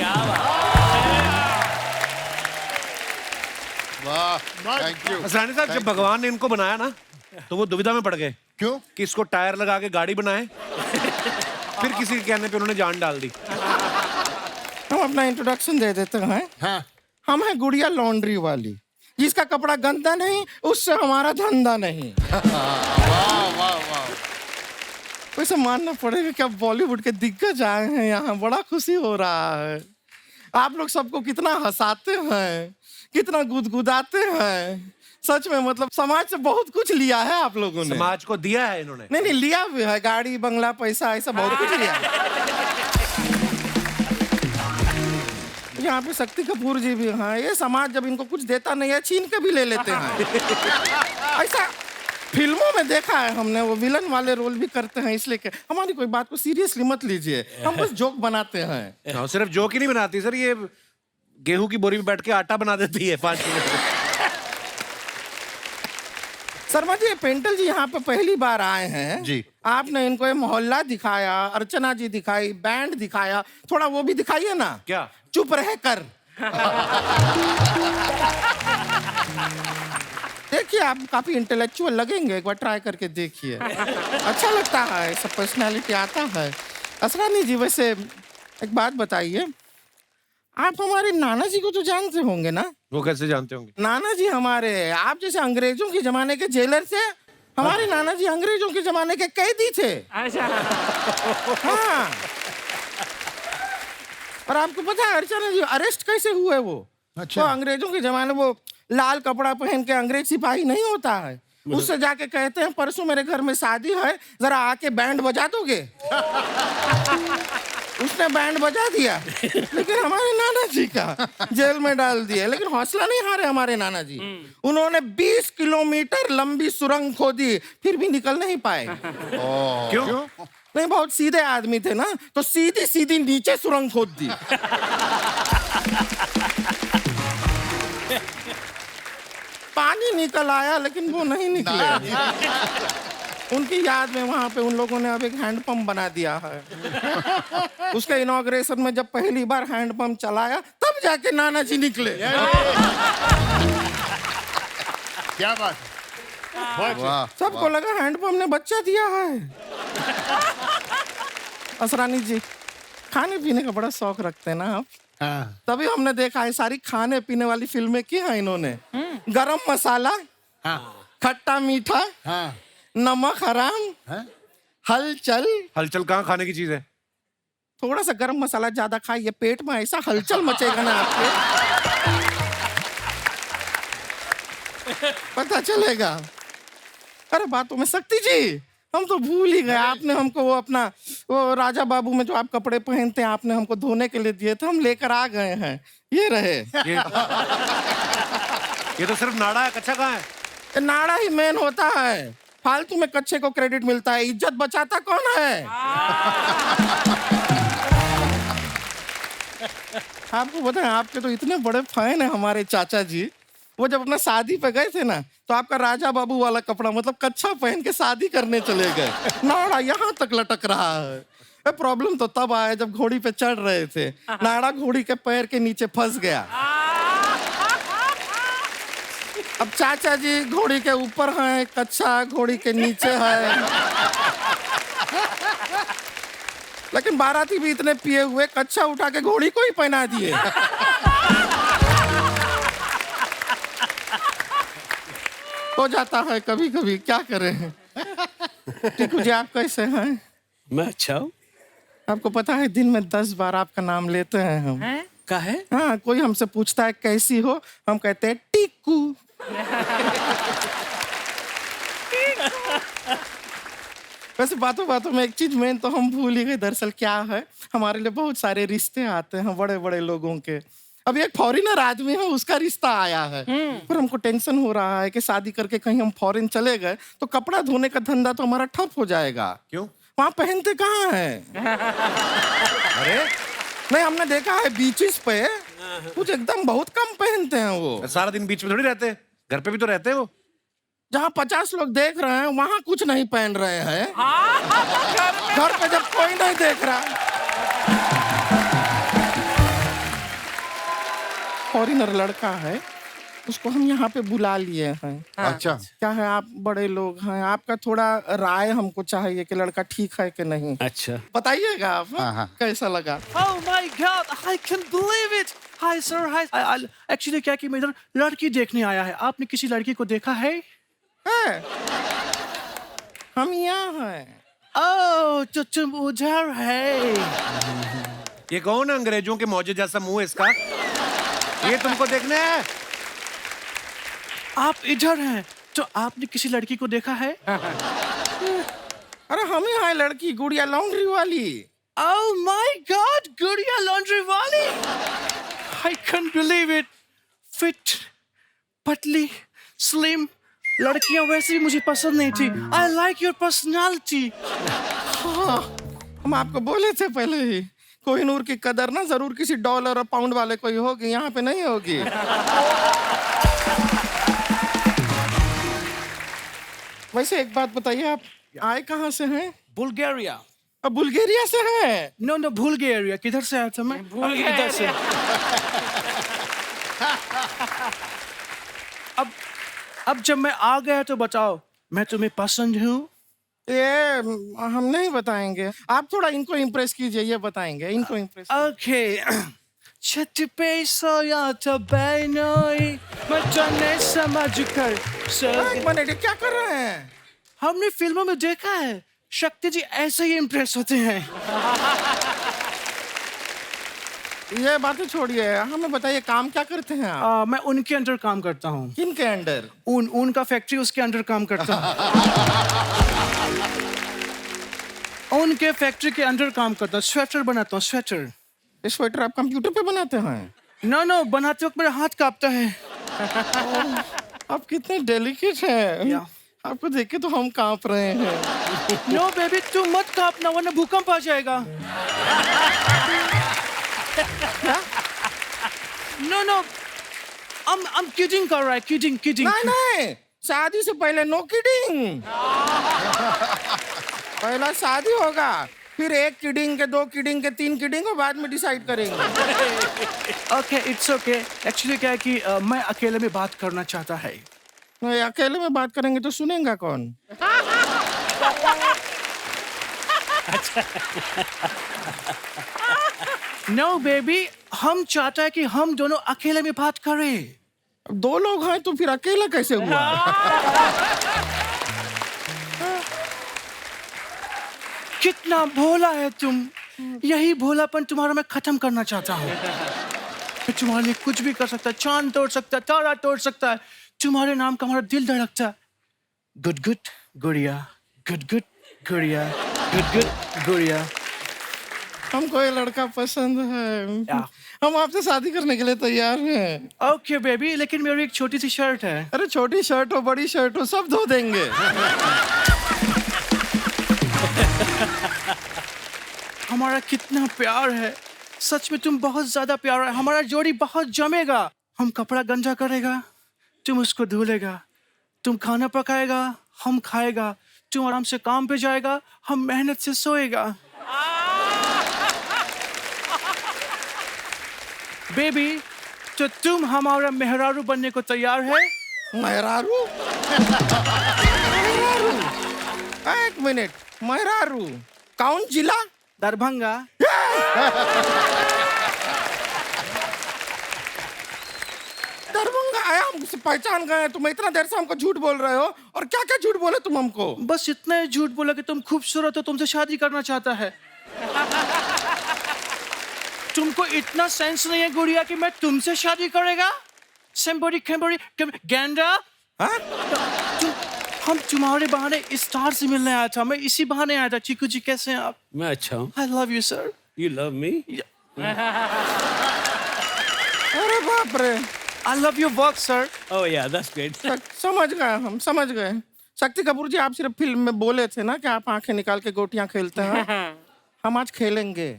वाह, थैंक यू। असरानी साहब, जब भगवान ने इनको बनाया ना तो वो दुविधा में पड़ गए। क्यों? कि इसको टायर लगा के गाड़ी बनाए, फिर किसी के कहने पे उन्होंने जान डाल दी। हम अपना इंट्रोडक्शन दे देते हैं। हाँ हम हैं गुड़िया लॉन्ड्री वाली, जिसका कपड़ा गंदा नहीं उससे हमारा धंधा नहीं। वाह वाह वाह। वैसे मानना पड़ेगा कि अब बॉलीवुड के दिग्गज आए हैं यहाँ, बड़ा खुशी हो रहा है। आप लोग सबको कितना हंसाते हैं, कितना गुदगुदाते हैं। सच में मतलब समाज से बहुत कुछ लिया है आप लोगों ने। समाज को दिया है इन्होंने। नहीं नहीं, लिया भी है, गाड़ी बंगला पैसा ऐसा बहुत कुछ लिया है। यहाँ पे शक्ति कपूर जी भी हैं। ये समाज जब इनको कुछ देता नहीं है छीन के भी ले लेते हैं। ऐसा फिल्मों में देखा है हमने, वो विलन वाले रोल भी करते हैं। इसलिए कि हमारी कोई बात को सीरियसली मत लीजिए, हम बस जोक बनाते हैं। हाँ, सिर्फ जोक ही नहीं बनाती सर, ये गेहूं की बोरी में बैठ के आटा बना देती है 5 मिनट में। शर्मा जी, पेंटल जी यहाँ पे पहली बार आए हैं जी। आपने इनको ये मोहल्ला दिखाया, अर्चना जी दिखाई, बैंड दिखाया, थोड़ा वो भी दिखाइए ना। क्या? चुप रह कर। देखिए आप काफी इंटेलेक्चुअल लगेंगे, एक बार ट्राई करके देखिए, अच्छा लगता है, सब पर्सनालिटी आता है। असरानी जी वैसे एक बात बताइए, आप हमारे नाना जी को तो जानते होंगे ना? वो कैसे जानते होंगे? नाना जी हमारे, आप जैसे अंग्रेजों के जमाने के जेलर थे, हमारे नाना जी अंग्रेजों के जमाने के कैदी थे। अच्छा। हाँ। और आपको पता है अर्चना जी अरेस्ट कैसे हुए वो? अच्छा। तो अंग्रेजों के जमाने वो लाल कपड़ा पहन के अंग्रेज सिपाही नहीं होता है, उससे जाके कहते हैं परसों मेरे घर में शादी है, जरा आके बैंड बजा दोगे? उसने बैंड बजा दिया, लेकिन हमारे नाना जी का जेल में डाल दिया। लेकिन हौसला नहीं हारे हमारे नाना जी, उन्होंने 20 किलोमीटर लंबी सुरंग खोदी, फिर भी निकल नहीं पाए। क्यों? नहीं, बहुत सीधे आदमी थे ना, तो सीधी सीधी नीचे सुरंग खोद दी। पानी निकल आया लेकिन वो नहीं निकले। उनकी याद में वहां पे उन लोगों ने अब एक हैंडपंप बना दिया है। उसके इनॉग्रेशन में जब पहली बार हैंडपंप चलाया तब जाके नाना जी निकले। क्या बात है? वाह सबको लगा हैंडपंप ने बच्चा दिया है। असरानी जी खाने पीने का बड़ा शौक रखते हैं ना आप? हाँ। तभी हमने देखा है सारी खाने पीने वाली फिल्में की हैं इन्होंने। गरम मसाला, हाँ। खट्टा मीठा, हाँ। नमक हराम, हाँ? हलचल। हलचल कहाँ खाने की चीज है? थोड़ा सा गरम मसाला ज्यादा खाइए, पेट में ऐसा हलचल मचेगा ना आपके, पता चलेगा। अरे बातों में शक्ति जी, हम तो भूल ही गए, आपने हमको वो अपना वो राजा बाबू में जो आप कपड़े पहनते हैं, आपने हमको धोने के लिए दिए थे, हम लेकर आ गए हैं। ये रहे। ये तो सिर्फ नाड़ा है, कच्चा कहाँ है? ये नाड़ा ही मेन होता है, फालतू में कच्चे को क्रेडिट मिलता है, इज्जत बचाता कौन है? आपको पता है आपके तो इतने बड़े फैन है हमारे चाचा जी, वो जब अपना शादी पे गए थे ना, तो आपका राजा बाबू वाला कपड़ा मतलब कच्छा पहन के शादी करने चले गए, नाड़ा यहाँ तक लटक रहा है। प्रॉब्लम तो तब आया जब घोड़ी पे चढ़ रहे थे, नाड़ा घोड़ी के पैर के नीचे फंस गया। अब चाचा जी घोड़ी के ऊपर हैं, कच्छा घोड़ी के नीचे है। लेकिन बाराती भी इतने पिए हुए कच्छा उठा के घोड़ी को ही पहना दिए। हो जाता है कभी कभी, क्या करें। टीकू जी आप कैसे हैं? मैं अच्छा हूँ। आपको पता है दिन में 10 बार आपका नाम लेते हैं हम। का है? हाँ, कोई हमसे पूछता है कैसी हो, हम कहते हैं टीकू। वैसे बातों बातों में एक चीज मेन तो हम भूल ही गए, दरअसल क्या है, हमारे लिए बहुत सारे रिश्ते आते हैं बड़े बड़े लोगों के। अभी एक फॉरेनर आदमी है, उसका रिश्ता आया है, पर हमको टेंशन हो रहा है कि शादी करके कहीं हम फॉरेन चले गए तो कपड़ा धोने का धंधा तो हमारा ठप हो जाएगा। क्यों? वहाँ पहनते कहाँ है? अरे नहीं, हमने देखा है बीचेस पे कुछ एकदम बहुत कम पहनते हैं वो। सारा दिन बीच में थोड़ी रहते हैं, घर पे भी तो रहते हैं वो। जहाँ 50 लोग देख रहे हैं वहाँ कुछ नहीं पहन रहे हैं। घर पे जब कोई नहीं देख रहा। फॉरेनर लड़का है, उसको हम यहाँ पे बुला लिए हैं। अच्छा क्या है, आप बड़े लोग हैं, आपका थोड़ा राय हमको चाहिए कि लड़का ठीक है कि नहीं। अच्छा बताइएगा आप हाँ, हाँ। कैसा लगा। Oh my God! I can't believe it! Hi sir, hi. Actually क्या कि मैं इधर लड़की देखने आया है। आपने किसी लड़की को देखा है? है? हम यहाँ हैं। Oh, तो तुम उधर है। ये कौन है? अंग्रेजों के मौजे जैसा मुंह है इसका। ये तुमको देखने है? आप इधर हैं, तो आपने किसी लड़की को देखा है? अरे हम ही हैं लड़की, गुड़िया लॉन्ड्री वाली। Oh my God! गुड़िया लॉन्ड्री वाली। I can't believe it. Fit, पतली, slim. लड़कियां वैसे भी मुझे पसंद नहीं थी। I like your personality. हाँ, हम आपको बोले थे पहले ही, कोहिनूर की कदर ना जरूर किसी डॉलर और पाउंड वाले को ही होगी, यहाँ पे नहीं होगी। वैसे एक बात बताइए, आप आए कहाँ से हैं? बुल्गारिया। अब बुल्गारिया से है। नो नो भूल गया एरिया किधर से आया था मैं भूल गया इधर से अब जब मैं आ गया तो बताओ मैं तुम्हें पसंद हूँ। ये हम नहीं बताएंगे, आप थोड़ा इनको इम्प्रेस कीजिए, ये बताएंगे, इनको इम्प्रेस। ओके छत पे सोया था बहनोई मैं जाने समझ कर एक मिनट, ये क्या कर रहे हैं? हमने फिल्मों में देखा है शक्ति जी ऐसे ही इम्प्रेस होते हैं। ये बातें छोड़िए, हमें बताइए काम क्या करते हैं आप? मैं उनके अंडर काम करता हूँ। किनके अंडर? ऊन का फैक्ट्री उसके अंडर काम करता हूँ। उनके फैक्ट्री के अंडर काम करता हूँ, स्वेटर बनाता हूँ स्वेटर। ये स्वेटर आप कंप्यूटर पे बनाते हैं? नो नो बनाते वक्त मेरा हाथ कांपता है। आप कितने डेलिकेट हैं। आपको देख के तो हम कांप रहे हैं। नो बेबी तू मत कांपना वरना भूकंप आ जाएगा। नो नो I'm kidding कर रहा है kidding। नहीं, शादी से पहले नो किडिंग। पहला शादी होगा, फिर 1 किडिंग के 2 किडिंग के 3 किडिंग और बाद में डिसाइड करेंगे। Okay it's okay. एक्चुअली क्या है कि मैं अकेले में बात करना चाहता है। नहीं, अकेले में बात करेंगे तो सुनेगा कौन? नो बेबी हम चाहता है कि हम दोनों अकेले में बात करें। अब 2 लोग हैं तो फिर अकेला कैसे हुआ? कितना भोला है तुम। यही भोलापन तुम्हारा मैं खत्म करना चाहता हूँ। मैं तुम्हारे लिए कुछ भी कर सकता, चांद तोड़ सकता, तारा तोड़ सकता है। तुम्हारे नाम का हमारा दिल धड़कता। गुड गुड गुड़िया, गुड गुड गुड़िया, गुड गुड गुड़िया। हमको ये लड़का पसंद है, हम आपसे शादी करने के लिए तैयार हैं। ओके बेबी लेकिन मेरी एक छोटी सी शर्ट है। अरे छोटी शर्ट हो बड़ी शर्ट हो सब धो देंगे। हमारा कितना प्यार है, सच में तुम बहुत ज्यादा प्यार है। हमारा जोड़ी बहुत जमेगा। हम कपड़ा गंजा करेगा, तुम उसको धुलेगा। तुम खाना पकाएगा, हम खाएगा। तुम आराम से काम पे जाएगा, हम मेहनत से सोएगा। बेबी तो तुम हमारा मेहरारू बनने को तैयार है? मेहरारू? मेहरारू? 1 मिनट, मेहरारू कौन जिला? दरभंगा। दरभंगा आया, हमसे पहचान गए। तुम इतना देर से हमको झूठ बोल रहे हो, और क्या क्या झूठ बोले तुम हमको? बस इतना ही झूठ बोला कि तुम खूबसूरत हो, तुमसे शादी करना चाहता है। तुमको इतना सेंस नहीं है गुड़िया कि मैं तुमसे शादी करेगा? सेम्बोरी खेम्बोरी गेंडा। हम तुम्हारे बहाने स्टार से मिलने आया था। मैं इसी बहाने आया था। चीकू जी कैसे हैं आप? मैं अच्छा हूँ। I love you sir। You love me? अरे बाप रे। I love your work sir। Oh yeah, that's great. समझ गए, हम समझ गए। शक्ति कपूर जी, आप सिर्फ फिल्म में बोले थे ना कि आप आंखें निकाल के गोटियां खेलते हैं। हम आज खेलेंगे।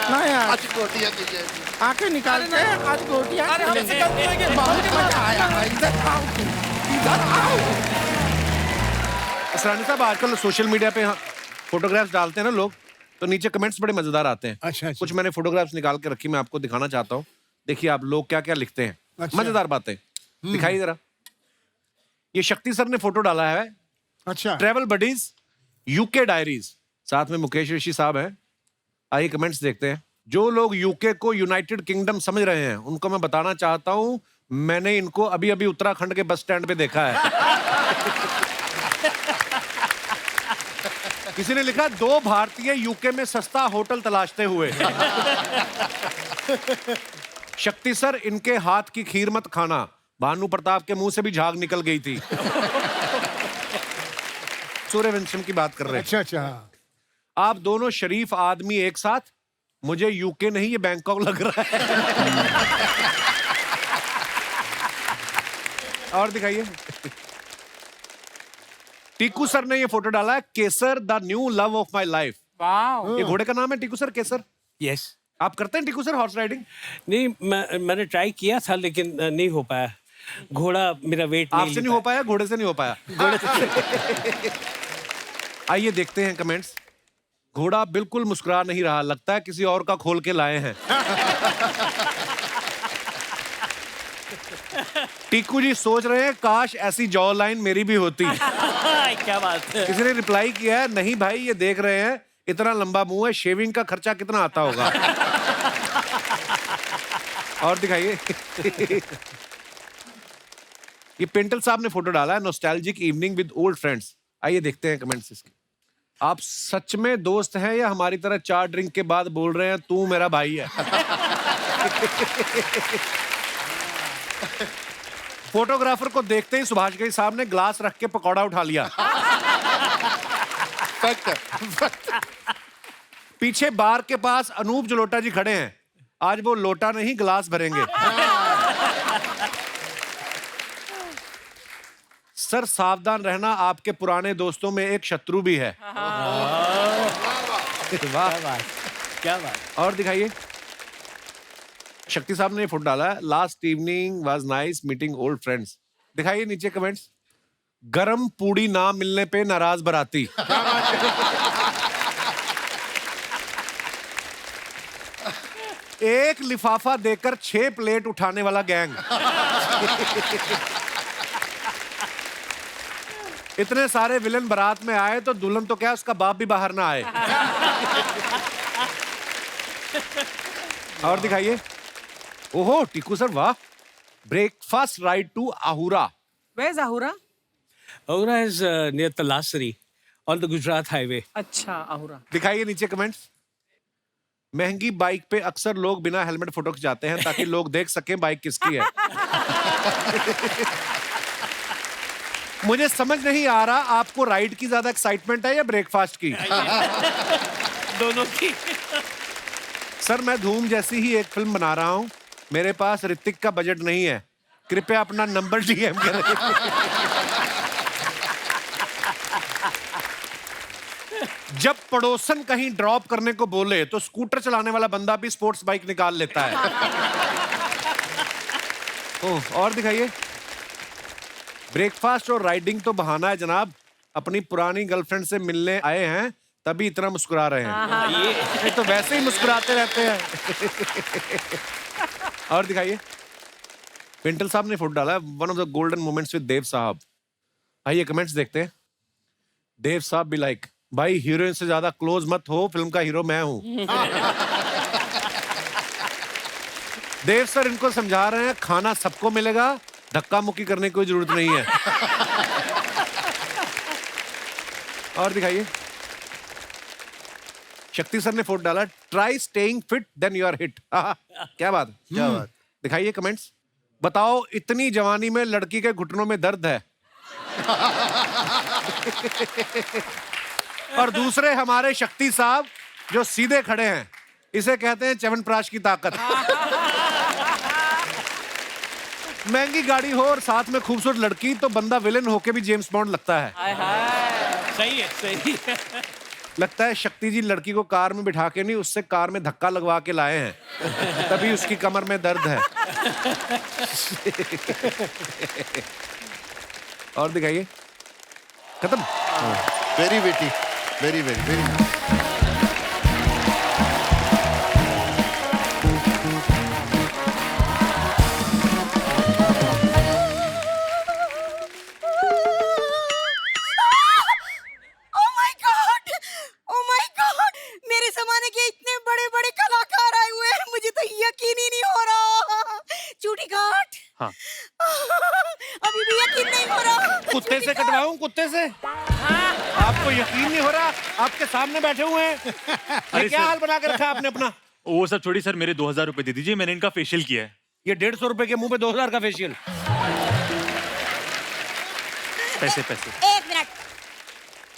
नहीं यार, आज गोटियां की जाएगी। आंखें निकाल के आज गोटियां खेलेंगे। बहुत मजा आया। इधर आओ, इधर आओ। असरानी साहब, आजकल सोशल मीडिया पे फोटोग्राफ्स डालते हैं ना लोग, तो नीचे कमेंट्स बड़े मजेदार आते हैं। अच्छा। कुछ मैंने फोटोग्राफ्स निकाल के रखी, मैं आपको दिखाना चाहता हूँ। देखिए आप लोग क्या क्या लिखते हैं। अच्छा। मजेदार बातें दिखाइए जरा। ये शक्ति सर ने फोटो डाला है। अच्छा। ट्रेवल बडीज यूके डायरीज, साथ में मुकेश ऋषि साहब हैं। आइए कमेंट्स देखते हैं। जो लोग यूके को यूनाइटेड किंगडम समझ रहे हैं उनको मैं बताना चाहता हूं, मैंने इनको अभी अभी उत्तराखंड के बस स्टैंड पे देखा है। किसी ने लिखा 2 भारतीय यूके में सस्ता होटल तलाशते हुए। शक्ति सर, इनके हाथ की खीर मत खाना, भानु प्रताप के मुंह से भी झाग निकल गई थी। सूर्यवंशम की बात कर रहे हैं। अच्छा अच्छा। आप दोनों शरीफ आदमी एक साथ, मुझे यूके नहीं ये बैंकॉक लग रहा है। और दिखाइए। टीकू सर ने ये फोटो डाला है, Kesar the new love of my life. Wow. ये घोड़े का नाम है टीकू सर, केसर। Yes. आप करते हैं टीकू सर हॉर्स राइडिंग? नहीं, मैंने ट्राई किया था लेकिन नहीं हो पाया। घोड़ा मेरा वेट नहीं आपसे नहीं हो पाया, घोड़े से नहीं हो पाया। आइए देखते हैं कमेंट्स। घोड़ा बिल्कुल मुस्कुरा नहीं रहा, लगता है किसी और का खोल के लाए हैं। टीकू जी सोच रहे हैं काश ऐसी जॉ लाइन मेरी भी होती। क्या बात है। किसी ने रिप्लाई किया है, नहीं भाई ये देख रहे हैं इतना लंबा मुंह है, शेविंग का खर्चा कितना आता होगा। और दिखाइए। ये पेंटल साहब ने फोटो डाला है, nostalgic evening with old friends. आइए देखते हैं कमेंट्स इसके। आप सच में दोस्त हैं या हमारी तरह 4 ड्रिंक के बाद बोल रहे हैं तू मेरा भाई है? फोटोग्राफर को देखते ही सुभाष घई साहब ने ग्लास रख के पकौड़ा उठा लिया। पीछे बार के पास अनूप जलोटा जी खड़े हैं, आज वो लोटा नहीं गिलास भरेंगे। सर सावधान रहना, आपके पुराने दोस्तों में एक शत्रु भी है। वाह, क्या बात। और दिखाइए। शक्ति साहब ने फोटो डाला है, last evening was nice meeting old friends. दिखाइए नीचे कमेंट्स। गरम पूड़ी ना मिलने पे नाराज बराती। एक लिफाफा देकर 6 प्लेट उठाने वाला गैंग। इतने सारे विलन बारात में आए तो दुल्हन तो क्या उसका बाप भी बाहर ना आए। और दिखाइए। ओहो टीकू सर वाह। Breakfast ride to Ahura. Where's Ahura? Ahura is near Talasari on the Gujarat highway. अच्छा Ahura. दिखाइए नीचे कमेंट्स। महंगी बाइक पे अक्सर लोग बिना हेलमेट फोटो खिंचाते हैं ताकि लोग देख सकें बाइक किसकी है। मुझे समझ नहीं आ रहा आपको राइड की ज्यादा एक्साइटमेंट है या ब्रेकफास्ट की? दोनों की। सर मैं धूम जैसी ही एक फिल्म बना रहा हूं, मेरे पास ऋतिक का बजट नहीं है, कृपया अपना नंबर डीएम करें। जब पड़ोसन कहीं ड्रॉप करने को बोले तो स्कूटर चलाने वाला बंदा भी स्पोर्ट्स बाइक निकाल लेता है। ओह और दिखाइए। ब्रेकफास्ट और राइडिंग तो बहाना है जनाब, अपनी पुरानी गर्लफ्रेंड से मिलने आए हैं तभी इतना मुस्कुरा रहे हैं। ये तो वैसे ही मुस्कुराते रहते हैं। और दिखाइए। पिंटल साहब ने फोटो डाला है, one of the golden moments with Dev साहब। आइए कमेंट्स देखते हैं। देव साहब भी लाइक, भाई हीरोइन से ज्यादा क्लोज मत हो, फिल्म का हीरो मैं हूं। देव सर इनको समझा रहे हैं खाना सबको मिलेगा, धक्का मुक्की करने की कोई जरूरत नहीं है। और दिखाइए। शक्ति सर ने फोटो डाला, try staying fit then you are hit. क्या बात, क्या बात। दिखाइए कमेंट्स। बताओ इतनी जवानी में लड़की के घुटनों में दर्द है। और दूसरे हमारे शक्ति साहब जो सीधे खड़े हैं, इसे कहते हैं च्यवनप्राश की ताकत। महंगी गाड़ी हो और साथ में खूबसूरत लड़की तो बंदा विलेन होके भी जेम्स बॉन्ड लगता है। सही है, सही है। लगता है शक्ति जी लड़की को कार में बिठा के नहीं, उससे कार में धक्का लगवा के लाए हैं, तभी उसकी कमर में दर्द है। और दिखाइए। खत्म। वेरी वेटी, very very very. Oh my God! मेरे जमाने के इतने बड़े-बड़े कलाकार आए हुए हैं, मुझे तो यकीन ही नहीं हो रहा। चूटी काट। हाँ। अभी भी यकीन नहीं हो रहा। कुत्ते से कटवाऊं, कुत्ते से? आपको यकीन नहीं हो रहा? आपके सामने बैठे हुए हैं। ये क्या हाल बना के रखा आपने अपना? वो सब छोड़ी सर, मेरे 2000 रुपए दे दीजिए, मैंने इनका फेशियल किया है। ये 150 रुपए के मुंह पे 2000 का फेशियल। पैसे पैसे। एक मिनट,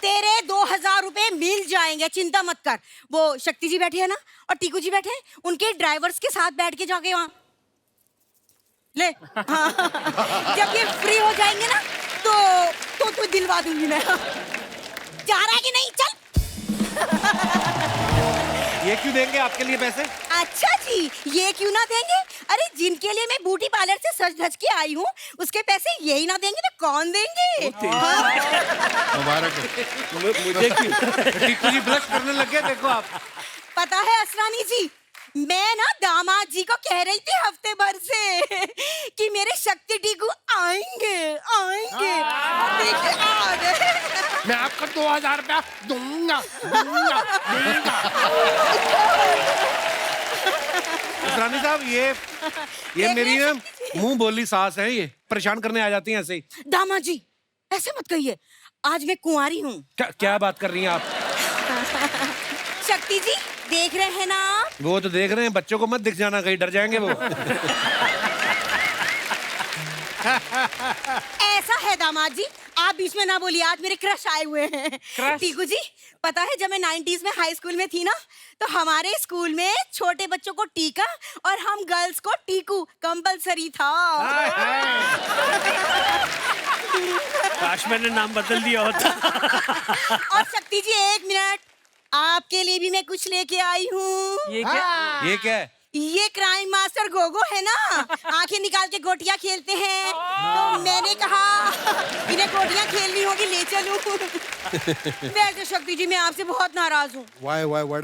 तेरे 2000 रुपए मिल जाएंगे, चिंता मत कर। वो शक्ति जी बैठी है ना, और टीकू जी बैठे हैं, उनके ड्राइवर्स के साथ बैठ के जाके वहाँ ले। हाँ। जब ये फ्री हो जाएंगे ना तो दिलवा दूंगी मैं। जा रहा है कि नहीं? चल। ये क्यों देंगे आपके लिए पैसे? अच्छा जी, ये क्यों ना देंगे? अरे जिनके लिए मैं ब्यूटी पार्लर से सज धज के आई हूँ उसके पैसे यही ना देंगे तो कौन देंगे? मुबारक हो। मुझे क्यों? टीकू जी ब्लश करने लग गए, देखो आप। पता है असरानी जी, मैं ना दामाद जी को कह रही थी हफ्ते भर से कि मेरे शक्ति टीकू आएंगे आएंगे। देखिए आ गए। मैं आपको 2000 रुपया दूंगा दूंगा दूंगा। रानी साहब, ये मेरी ना मुंह बोली सास है, ये परेशान करने आ जाती हैं ऐसे ही। दामाद जी ऐसे मत कहिए, आज मैं कुंवारी हूँ। क्या बात कर रही हैं आप? शक्ति जी देख रहे हैं ना आप? वो तो देख रहे हैं, बच्चों को मत दिख जाना, कहीं डर जाएंगे वो। ऐसा है दामाद जी, आप बीच में ना बोलिए, आज मेरे क्रश आए हुए हैं। टीकू जी पता है जब मैं 90s में हाई स्कूल में थी ना, तो हमारे स्कूल में छोटे बच्चों को टीका और हम गर्ल्स को टीकू कंपलसरी था। काश मैंने नाम बदल दिया होता। और शक्ति जी 1 मिनट, आपके लिए भी मैं कुछ लेके आई हूँ। ये क्या? ये क्या है? ये क्राइम मास्टर गोगो है ना, आंखें निकाल के गोटियां खेलते हैं, तो मैंने कहा इन्हें गोटियां खेलनी होगी, ले चलूं। वैसे शक्ति जी मैं आपसे बहुत नाराज हूँ।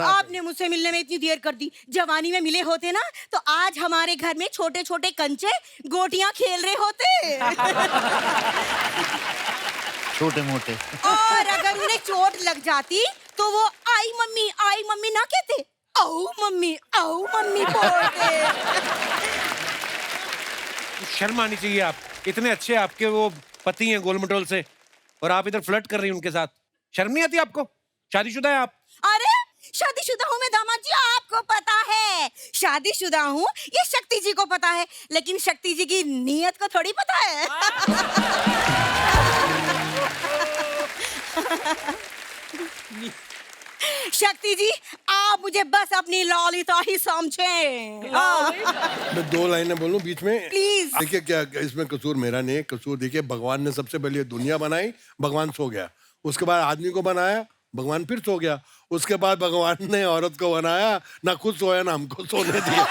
आपने मुझसे मिलने में इतनी देर कर दी। जवानी में मिले होते ना तो आज हमारे घर में छोटे छोटे कंचे गोटियां खेल रहे होते। छोटे मोटे। और अगर उन्हें चोट लग जाती तो वो आई मम्मी ना कहते, आओ मम्मी बोलते। शर्म आनी चाहिए आप, इतने अच्छे आपके वो पति हैं गोल मटोल से, और आप इधर फ्लर्ट कर रही हैं उनके साथ। शर्म नहीं आती आपको? शादीशुदा है आप? अरे शादीशुदा हूँ मैं दामाद जी, आपको पता है शादीशुदा हूँ, ये शक्ति जी को पता है, लेकिन शक्ति जी की नीयत को थोड़ी पता है। शक्ति जी आप मुझे बस अपनी ललिता ही समझें। मैं 2 लाइनें बोलूं बीच में? प्लीज। देखिए क्या इसमें कसूर मेरा नहीं है, कसूर देखिए भगवान ने सबसे पहले दुनिया बनाई, भगवान सो गया, उसके बाद आदमी को बनाया, भगवान फिर सो गया, उसके बाद भगवान ने औरत को बनाया, ना खुद सोया ना हमको सोने दिया।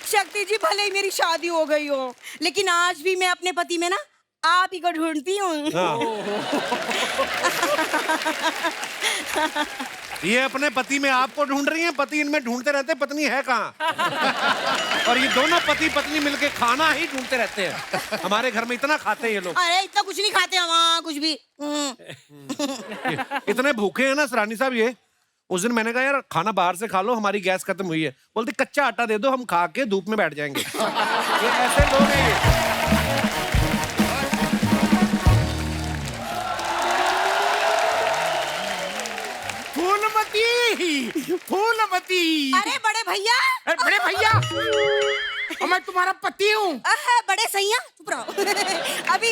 शक्ति जी भले ही मेरी शादी हो गई हो, लेकिन आज भी मैं अपने पति में ना आप ही को ढूंढती हूँ। ये अपने पति में आपको ढूंढ रही हैं, पति इनमें ढूंढते रहते, पत्नी है कहाँ? और ये दोनों पति पत्नी मिलके खाना ही ढूंढते रहते हैं। हमारे घर में इतना खाते हैं ये लोग। अरे इतना कुछ नहीं खाते हम, कुछ भी। इतने भूखे हैं ना रानी साहब ये। उस दिन मैंने कहा यार खाना बाहर से खा लो, हमारी गैस खत्म हुई है। बोलते कच्चा आटा दे दो, हम खा के धूप में बैठ जाएंगे। ये ऐसे लोग हैं ये। फूलमती। अरे बड़े भैया। बड़े भैया और मैं तुम्हारा पति हूँ। बड़े सैया चुप रहो। अभी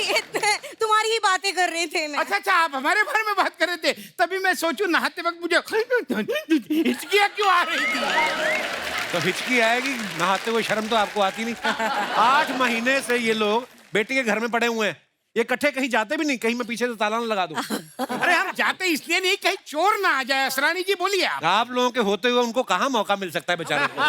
तुम्हारी ही बातें कर रहे थे मैं। अच्छा आप हमारे बारे में बात कर रहे थे, तभी मैं सोचूं नहाते वक्त मुझे हिचकियाँ क्यों आ रही थी। तो हिचकी आएगी, नहाते हुए शर्म तो आपको आती नहीं। 8 महीने से ये लोग बेटी के घर में पड़े हुए हैं, ये इकट्ठे कहीं जाते भी नहीं, कहीं मैं पीछे से ताला न लगा दूं। अरे हम जाते इसलिए नहीं कहीं चोर ना आ जाए। असरानी जी बोलिए आप लोगों के होते हुए उनको कहाँ मौका मिल सकता है बेचारे को।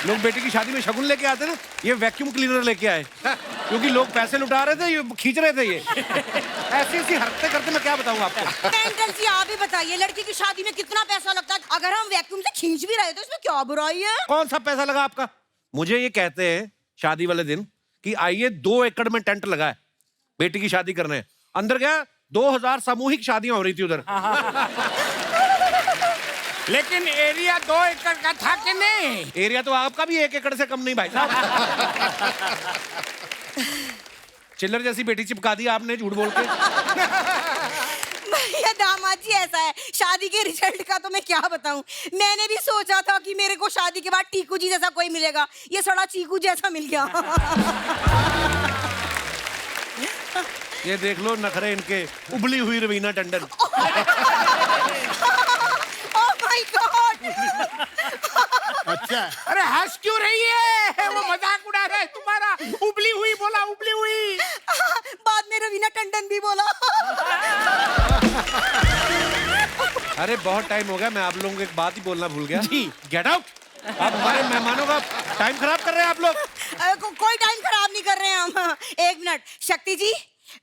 लोग बेटी की शादी में शगुन लेके आते ना, ये वैक्यूम क्लीनर लेके आए, क्योंकि लोग पैसे लुटा रहे थे, ये खींच रहे थे। ये ऐसी ऐसी हरकतें करते, मैं क्या बताऊं आपको। अंकल जी आप ही बताइए, लड़की की शादी में कितना पैसा लगता है? अगर हम वैक्यूम से खींच भी रहे तो इसमें क्या बुराई है? कौन सा पैसा लगा आपका? मुझे ये कहते हैं शादी वाले दिन कि आइए 2 एकड़ में टेंट लगा है, बेटी की शादी करने। अंदर गया 2000 सामूहिक शादियां हो रही थी उधर। लेकिन एरिया 2 एकड़ का था कि नहीं? एरिया तो आपका भी 1 एकड़ से कम नहीं भाई साहब। चिल्लर जैसी बेटी चिपका दी आपने झूठ बोल के। भैया दामाद जी ऐसा है, शादी के रिजल्ट का तो मैं क्या बताऊं। मैंने भी सोचा था कि मेरे को शादी के बाद टीकू जी जैसा कोई मिलेगा, ये सड़ा चीकू जैसा मिल गया। ये देख लो नखरे इनके, उबली हुई Raveena Tandon. Oh my God. अच्छा अरे हंस क्यों रही है? वो मजाक उड़ा रहा है तुम्हारा। उबली हुई बोला, उबली हुई। बाद में रवीना टंडन भी बोला। अरे बहुत टाइम हो गया, मैं आप लोगों को एक बात ही बोलना भूल गया। जी। Get out. आप हमारे मेहमानों का टाइम खराब कर रहे हैं आप लोग। कोई टाइम खराब नहीं कर रहे हैं हम। एक मिनट, शक्ति जी,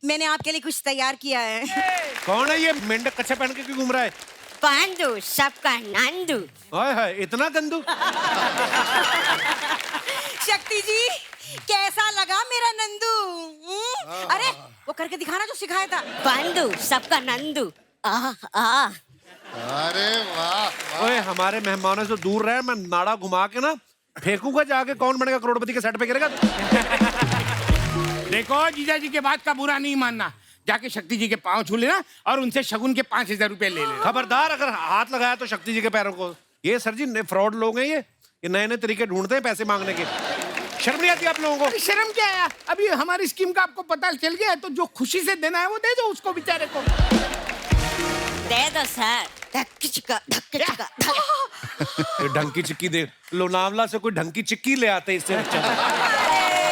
मैंने आपके लिए कुछ तैयार किया है। कौन है ये मेंढक कच्छा पहन के क्यों घूम रहा है? पांडु सबका नंदू। हाय हाय, इतना गंदू। शक्ति जी, कैसा लगा मेरा नंदू? अरे वो करके दिखाना जो सिखाया था। पांडु सबका नंदू। अरे वाह। ओए, हमारे मेहमानों से दूर रहे, मैं नाड़ा घुमा के ना फेंकूंगा जाके, कौन बनेगा करोड़पति के सेट पे गिरेगा। देखो, जीजा जी के बात का बुरा नहीं मानना, जाके शक्ति जी के पांव छू लेना और उनसे शगुन के 5,000 रुपए ले लेना। खबरदार, अगर हाथ लगाया तो शक्ति जी के पैरों को। ये सर जी फ्रॉड लोग हैं, ये नए नए तरीके ढूंढते हैं पैसे मांगने के। शर्म नहीं आती आप लोगों को? अरे शर्म क्या है, अभी हमारी स्कीम का आपको पता चल गया है, तो जो खुशी से देना है वो दे दो उसको बेचारे को। दे दो सर। धक्की चिक्का, धक्की चिक्का, ये ढंकी चिक्की दे, लोनावला से कोई ढंकी चिक्की ले आते इससे अच्छा।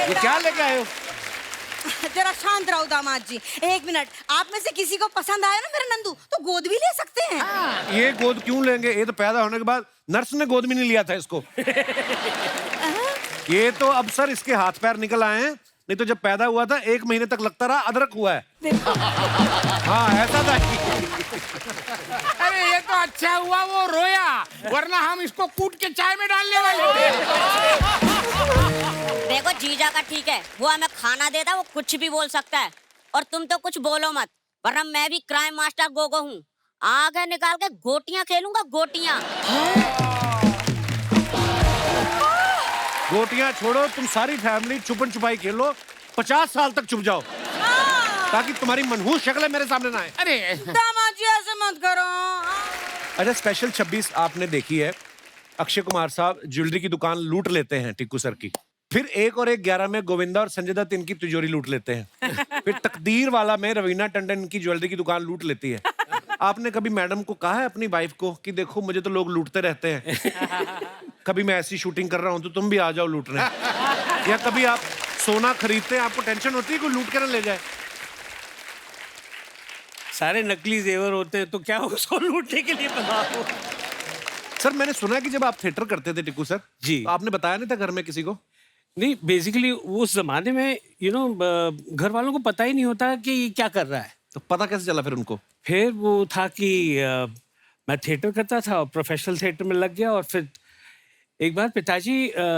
ये क्या लेके आए हो? जरा शांत रहो दामाद जी। एक मिनट, आप में से किसी को पसंद आया ना मेरा नंदू, तो गोद भी ले सकते हैं। ये गोद क्यों लेंगे? ये तो पैदा होने के बाद नर्स ने गोद भी नहीं लिया था इसको। ये तो अब सर इसके हाथ पैर निकल आए हैं, नहीं तो जब पैदा हुआ था 1 महीने तक लगता रहा अदरक हुआ है। हाँ, ऐसा था। अरे ये तो अच्छा हुआ वो रोया, वरना हम इसको कूट के चाय में डालने वाले थे। देखो, जीजा का ठीक है, वो हमें खाना देता है, वो कुछ भी बोल सकता है, और तुम तो कुछ बोलो मत, वरना मैं भी क्राइम मास्टर गोगो हूँ। आगे निकाल के गोटियां खेलूंगा, गोटियां। गोटियां छोड़ो, तुम सारी फैमिली छुपन छुपाई खेलो, 50 साल तक छुप जाओ, ताकि तुम्हारी मनहूस शक्लें मेरे सामने ना आए। अरे दामाद जी ऐसे मत करो। अच्छा, स्पेशल 26 आपने देखी है, अक्षय कुमार साहब ज्वेलरी की दुकान लूट लेते हैं टिक्कू सर की। फिर 1 और 1 11 में गोविंदा और संजय दत्त इनकी तिजोरी लूट लेते हैं। फिर तकदीर वाला में रवीना टंडन की ज्वेलरी की दुकान लूट लेती है। आपने कभी मैडम को कहा है अपनी वाइफ को कि देखो मुझे तो लोग लूटते रहते हैं, कभी मैं ऐसी शूटिंग कर रहा हूं तो तुम भी आ जाओ लूटने? या कभी आप सोना खरीदते हैं, आपको टेंशन होती है कोई लूट कर ले जाए? सारे नकली जेवर होते हैं, तो क्या उसको लूटने के लिए बना हो? सर, मैंने सुना कि जब आप थिएटर करते थे टिक्कू सर जी, तो आपने बताया नहीं था घर में किसी को? नहीं, बेसिकली उस जमाने में घर वालों को पता ही नहीं होता कि ये क्या कर रहा है। तो पता कैसे चला फिर उनको? फिर वो था कि मैं थिएटर करता था और प्रोफेशनल थिएटर में लग गया, और फिर एक बार पिताजी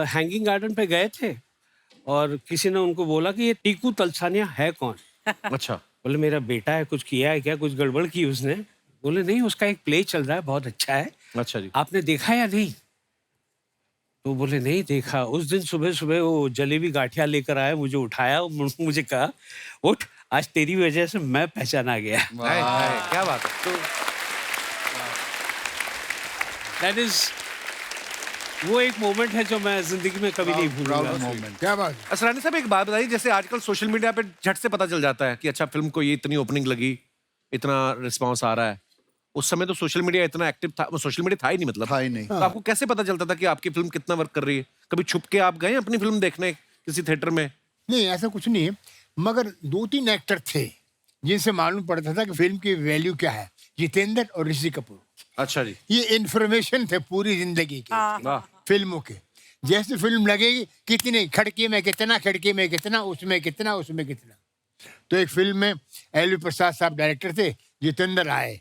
हैंगिंग गार्डन पे गए थे और किसी ने उनको बोला कि ये टीकू तलसानिया है कौन? अच्छा। बोले मेरा बेटा है, कुछ किया है क्या, कुछ गड़बड़ की उसने? बोले नहीं, उसका एक प्ले चल रहा है, बहुत अच्छा है। अच्छा जी। आपने देखा या नहीं? तो बोले नहीं देखा। उस दिन सुबह सुबह वो जलेबी गाठिया लेकर आया, मुझे उठाया, मुझे कहा उठ, आज तेरी वजह से मैं पहचाना गया। क्या बात है। तो दैट इज वो एक मोमेंट है जो मैं जिंदगी में कभी नहीं भूलूंगा। क्या बात? असरानी साहब, एक बात बताइए, जैसे आजकल सोशल मीडिया पे झट से पता चल जाता है कि अच्छा फिल्म को ये इतनी ओपनिंग लगी, इतना रिस्पांस आ रहा है। उस समय तो सोशल मीडिया इतना एक्टिव था, सोशल मीडिया था ही नहीं, मतलब था ही नहीं। तो आपको कैसे पता चलता था कि आपकी फिल्म कितना वर्क कर रही है? कभी छुप के आप गए अपनी फिल्म देखने किसी थिएटर में? नहीं, ऐसा कुछ नहीं है, मगर 2-3 एक्टर थे जिनसे मालूम पड़ता था कि फिल्म की वैल्यू क्या है। जितेंद्र और ऋषि कपूर। अच्छा जी। ये इन्फॉर्मेशन थे पूरी जिंदगी की वाह। फिल्मों के। जैसे फिल्म लगेगी, कितनी खिड़की में कितना, खिड़की में कितना, उसमें कितना, उसमें कितना। तो एक फिल्म में एल प्रसाद साहब डायरेक्टर थे, जितेंद्र आए।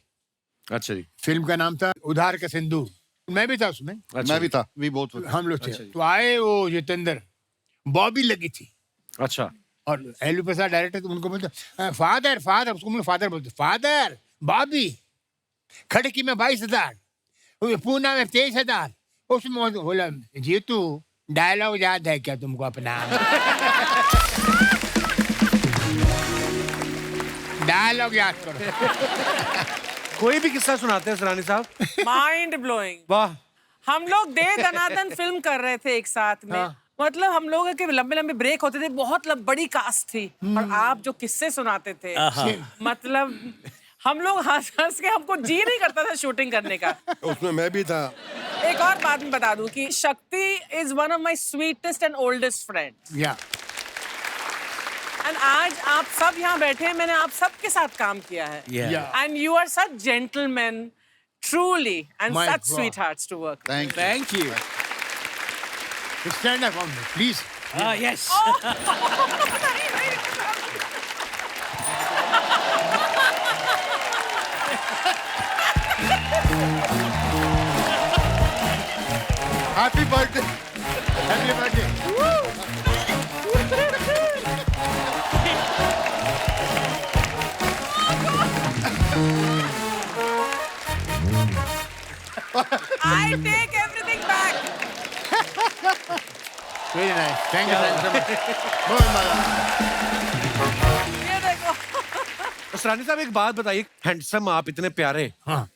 अच्छा जी। फिल्म का नाम था उधार का सिंदूर, मैं भी था उसमें। अच्छा मैं भी था, भी बहुत हम लोग थे। तो आए वो जितेंद्र, बॉबी लगी थी, अच्छा। और एल प्रसाद डायरेक्टर, तो उनको बोलते फादर, फादर, उसको फादर बोलते, फादर बॉबी, खड़की में 22,000, पूना में 23,000, उसमें बोला जीतू डायलॉग याद है क्या तुमको अपना? डायलॉग याद करो। कोई भी किस्सा सुनाते हैं सरानी साहब। Mind blowing. वाह। हम लोग दे दनादन फिल्म कर रहे थे एक साथ में। मतलब हम लोग के लंबे लंबे ब्रेक होते थे, बहुत बड़ी कास्ट थी, और आप जो किस्से सुनाते थे, मतलब हम लोग हंस हंस के, हमको जी नहीं करता था शूटिंग करने का। उसमें मैं भी था। एक और बात मैं बता दूं कि शक्ति is one of my sweetest and oldest friends. या एंड आज आप सब यहाँ बैठे हैं, मैंने आप सबके साथ काम किया है, या and you are such gentleman truly, and My such God. sweethearts to work with. Thank you thank you Stand up on me, please. Yes happy birthday Happy birthday. I take everything back. Very nice. Thank you so much. बहुत मजा ये देखो. असरानी साहब एक बात बताइए, handsome आप इतने प्यारे, हाँ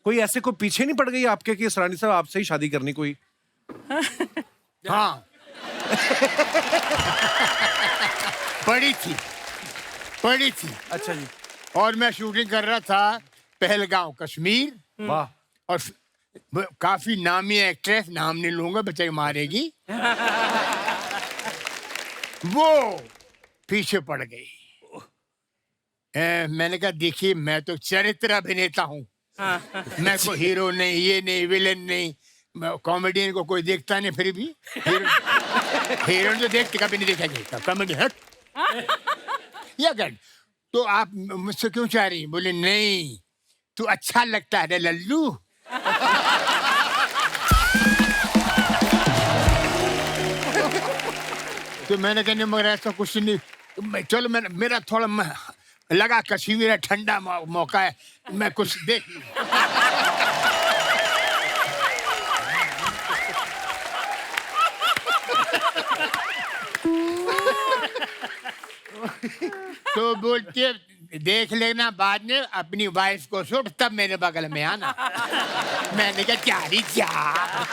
कोई ऐसे कोई पीछे नहीं पड़ गई आपके कि असरानी साहब आपसे ही शादी करनी कोई? हाँ पड़ी थी अच्छा जी, और मैं शूटिंग कर रहा था पहलगांव कश्मीर वाह, और काफी नामी एक्ट्रेस, नाम नहीं लूंगा बच्चे मारेगी, वो पीछे पड़ गई। मैंने कहा देखिए मैं तो चरित्र अभिनेता हूँ, मैं कोई हीरो नहीं, ये नहीं, विलेन नहीं, कॉमेडियन को कोई देखता नहीं, फिर भी हीरोइन तो देखते कभी नहीं देखा जाता, कॉमेडी हट या कर। तो आप मुझसे क्यों चाह रही? बोले नहीं तू अच्छा लगता है लल्लू। तो मैंने कहने मगर ऐसा कुछ नहीं, चलो मैंने मेरा थोड़ा लगा कश्मीर है, ठंडा मौका है, मैं कुछ देख लूं। तो बोलते देख लेना बाद में अपनी वाइफ को सुट, तब मेरे बगल में आना। मैंने कहा चारी चार।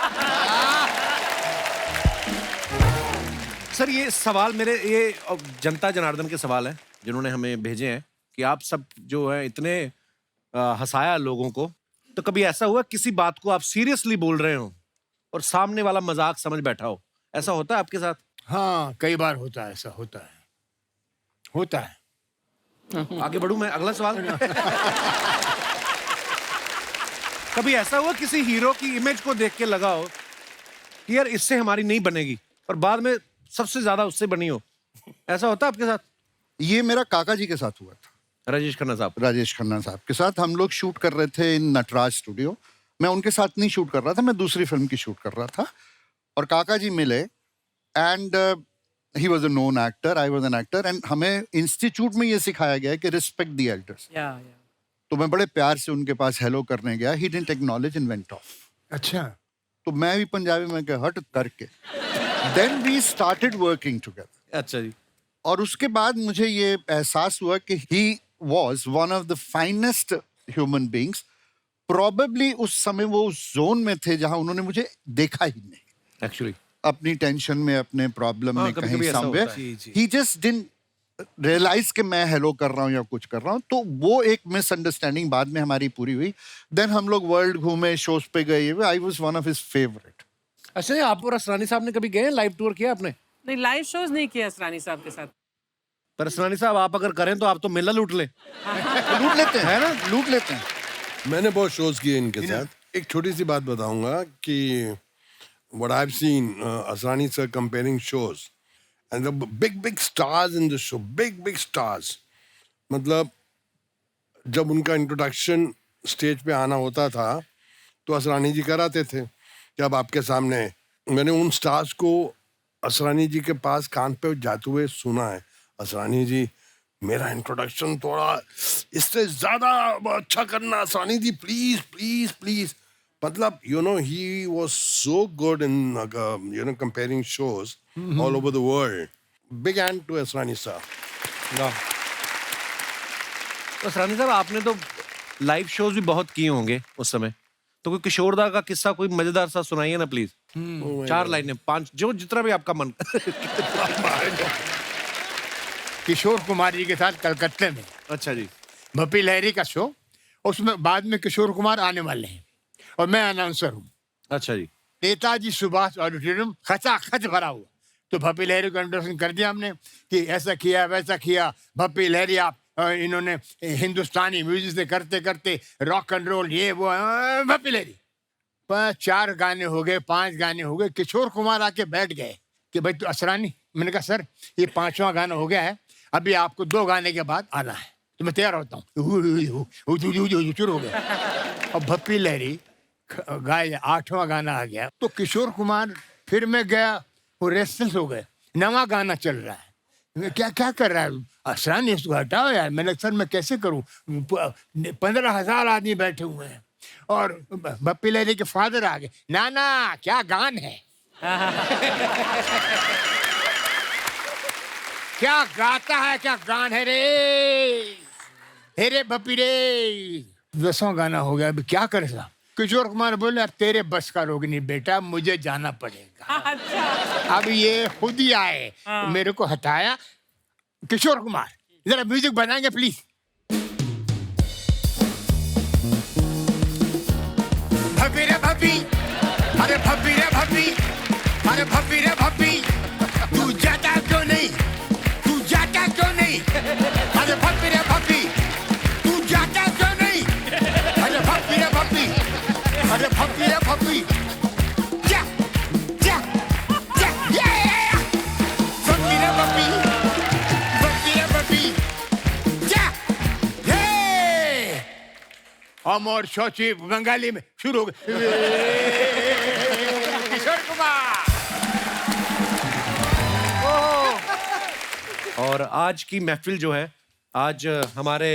सर ये सवाल मेरे, ये जनता जनार्दन के सवाल हैं जिन्होंने हमें भेजे हैं कि आप सब जो है इतने हंसाया लोगों को, तो कभी ऐसा हुआ किसी बात को आप सीरियसली बोल रहे हो और सामने वाला मजाक समझ बैठा हो? ऐसा होता है आपके साथ? हाँ कई बार होता है, ऐसा होता है। आगे बढ़ूं मैं, अगला सवाल। कभी ऐसा हुआ किसी हीरो की इमेज को देख के लगा हो कि यार इससे हमारी नहीं बनेगी, और बाद में सबसे ज्यादा उससे बनी हो? ऐसा होता है आपके साथ? ये मेरा काका जी के साथ हुआ था, राजेश खन्ना साहब। राजेश खन्ना साहब के साथ हम लोग शूट कर रहे थे इन नटराज स्टूडियो। मैं उनके साथ नहीं शूट कर रहा था, मैं दूसरी फिल्म की शूट कर रहा था, और काका जी मिले and he was a known actor, I was an actor, and हमें इंस्टीट्यूट में ये सिखाया गया कि रिस्पेक्ट द एल्डर्स। तो मैं बड़े प्यार से उनके पास हेलो करने गया, he didn't acknowledge and went off. अच्छा। तो मैं भी पंजाबी में कहा हट करके, then we started working together. अच्छा जी। और उसके बाद मुझे ये एहसास हुआ कि he was one of the finest human beings. Probably उस समय वो उस जोन में थे जहां उन्होंने मुझे देखा ही नहीं, एक्चुअली अपनी टेंशन में, अपने प्रॉब्लम में, कभी-कभी कहीं ऐसा समवेयर होता है। ही जस्ट डिडंट रियलाइज कि मैं हेलो कर रहा हूँ या कुछ कर रहा हूँ। तो वो एक मिसअंडरस्टैंडिंग बाद में हमारी पूरी हुई। देन हम लोग वर्ल्ड घूमे, शोज पे गए, I was one of his favourite. अच्छा, आप और असरानी साहब ने कभी गए लाइव टूर किया आपने? नहीं, लाइव शोज नहीं किया असरानी साहब के साथ। पर असरानी साहब आप अगर करें तो आप तो मेला लूट ले। लूट लेते हैं, है ना, लूट लेते हैं। मैंने बहुत शोज किए इनके साथ। एक छोटी सी बात बताऊंगा कि what I've seen Asrani sir comparing shows and the big stars in the show, big stars. मतलब जब उनका इंट्रोडक्शन स्टेज पे आना होता था तो असरानी जी कराते थे कि अब आपके सामने। मैंने उन स्टार्स को असरानी जी के पास कान पे जाते हुए सुना है, असरानी जी मेरा इंट्रोडक्शन थोड़ा इससे ज्यादा अच्छा करना, असरानी जी प्लीज प्लीज प्लीज। मतलब he was so good in comparing shows all over the world. Big hand to Asrani sir. तो असरानी साहब आपने तो लाइव शोज भी बहुत किए होंगे उस समय, तो कोई किशोरदा का किस्सा कोई मजेदार सा सुनाइए ना प्लीज। 4 लाइनें, 5, जो जितना भी आपका मन। किशोर कुमार जी के साथ कलकत्ते में। अच्छा जी। भपी लहरी का शो, उसमें बाद में किशोर कुमार आने वाले हैं और मैं अनाउंसर हूँ। अच्छा जी। नेताजी सुभाष ऑडिटोरियम खचाखच भरा हुआ। तो भपी लहरी को इंट्रोडक्शन कर दिया हमने कि ऐसा किया वैसा किया, भपी लहरी आप इन्होंने हिंदुस्तानी म्यूजिक से करते करते रॉक एंड रोल ये वो भप्पी लहरी। 4 गाने हो गए, 5 गाने हो गए, किशोर कुमार आके बैठ गए कि भाई तू असरानी। मैंने कहा सर ये 5वां गाना हो गया है, अभी आपको 2 गाने के बाद आना है, तो मैं तैयार होता हूँ। शुरू हो गया। और भप्पी लहरी गाए, 8वां गाना आ गया तो किशोर कुमार फिर मैं गया, वो रेस्टलेस हो गए। 9वां गाना चल रहा है, क्या क्या कर रहा है असरानी, इसको हटाओ यार। मैंने सर मैं कैसे करूं, 15,000 आदमी बैठे हुए हैं। और भप्पी लहरी के फादर आ गए, नाना क्या गान है क्या गाता है, क्या गान है रे, हे रे भप्पी रे। 10वां गाना हो गया, अभी क्या करे साहब। किशोर कुमार बोले अब तेरे बस का रोग नहीं बेटा, मुझे जाना पड़ेगा। अब ये खुद ही आए, मेरे को हटाया। किशोर कुमार जरा म्यूजिक बनाएंगे प्लीज। भप्पी रे भप्पी, अरे भप्पी रे भप्पी, अरे भप्पी रे भप्पी, तू जाता क्यों नहीं, तू जाता क्यों नहीं, अरे भप्पी रे भप्पी, तू जाता क्यों नहीं, अरे भप्पी रे भप्पी, अरे भप्पी रे भप्पी, जा जा जा ये भप्पी रे भप्पी, भप्पी रे भप्पी, जा ये। अमर शौची बंगाली में शुरू हो गए। किशोर कुमार। और आज की महफिल जो है, आज हमारे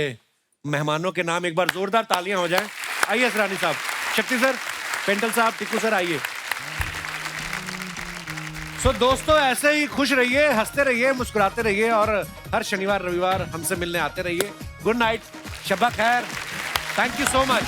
मेहमानों के नाम एक बार जोरदार तालियां हो जाएं। आइए असरानी साहब, शक्ति सर, पेंटल साहब, टिक्कू सर आइए। सो दोस्तों ऐसे ही खुश रहिए, हंसते रहिए, मुस्कुराते रहिए और हर शनिवार रविवार हमसे मिलने आते रहिए। गुड नाइट, शब्बा खैर, थैंक यू सो मच।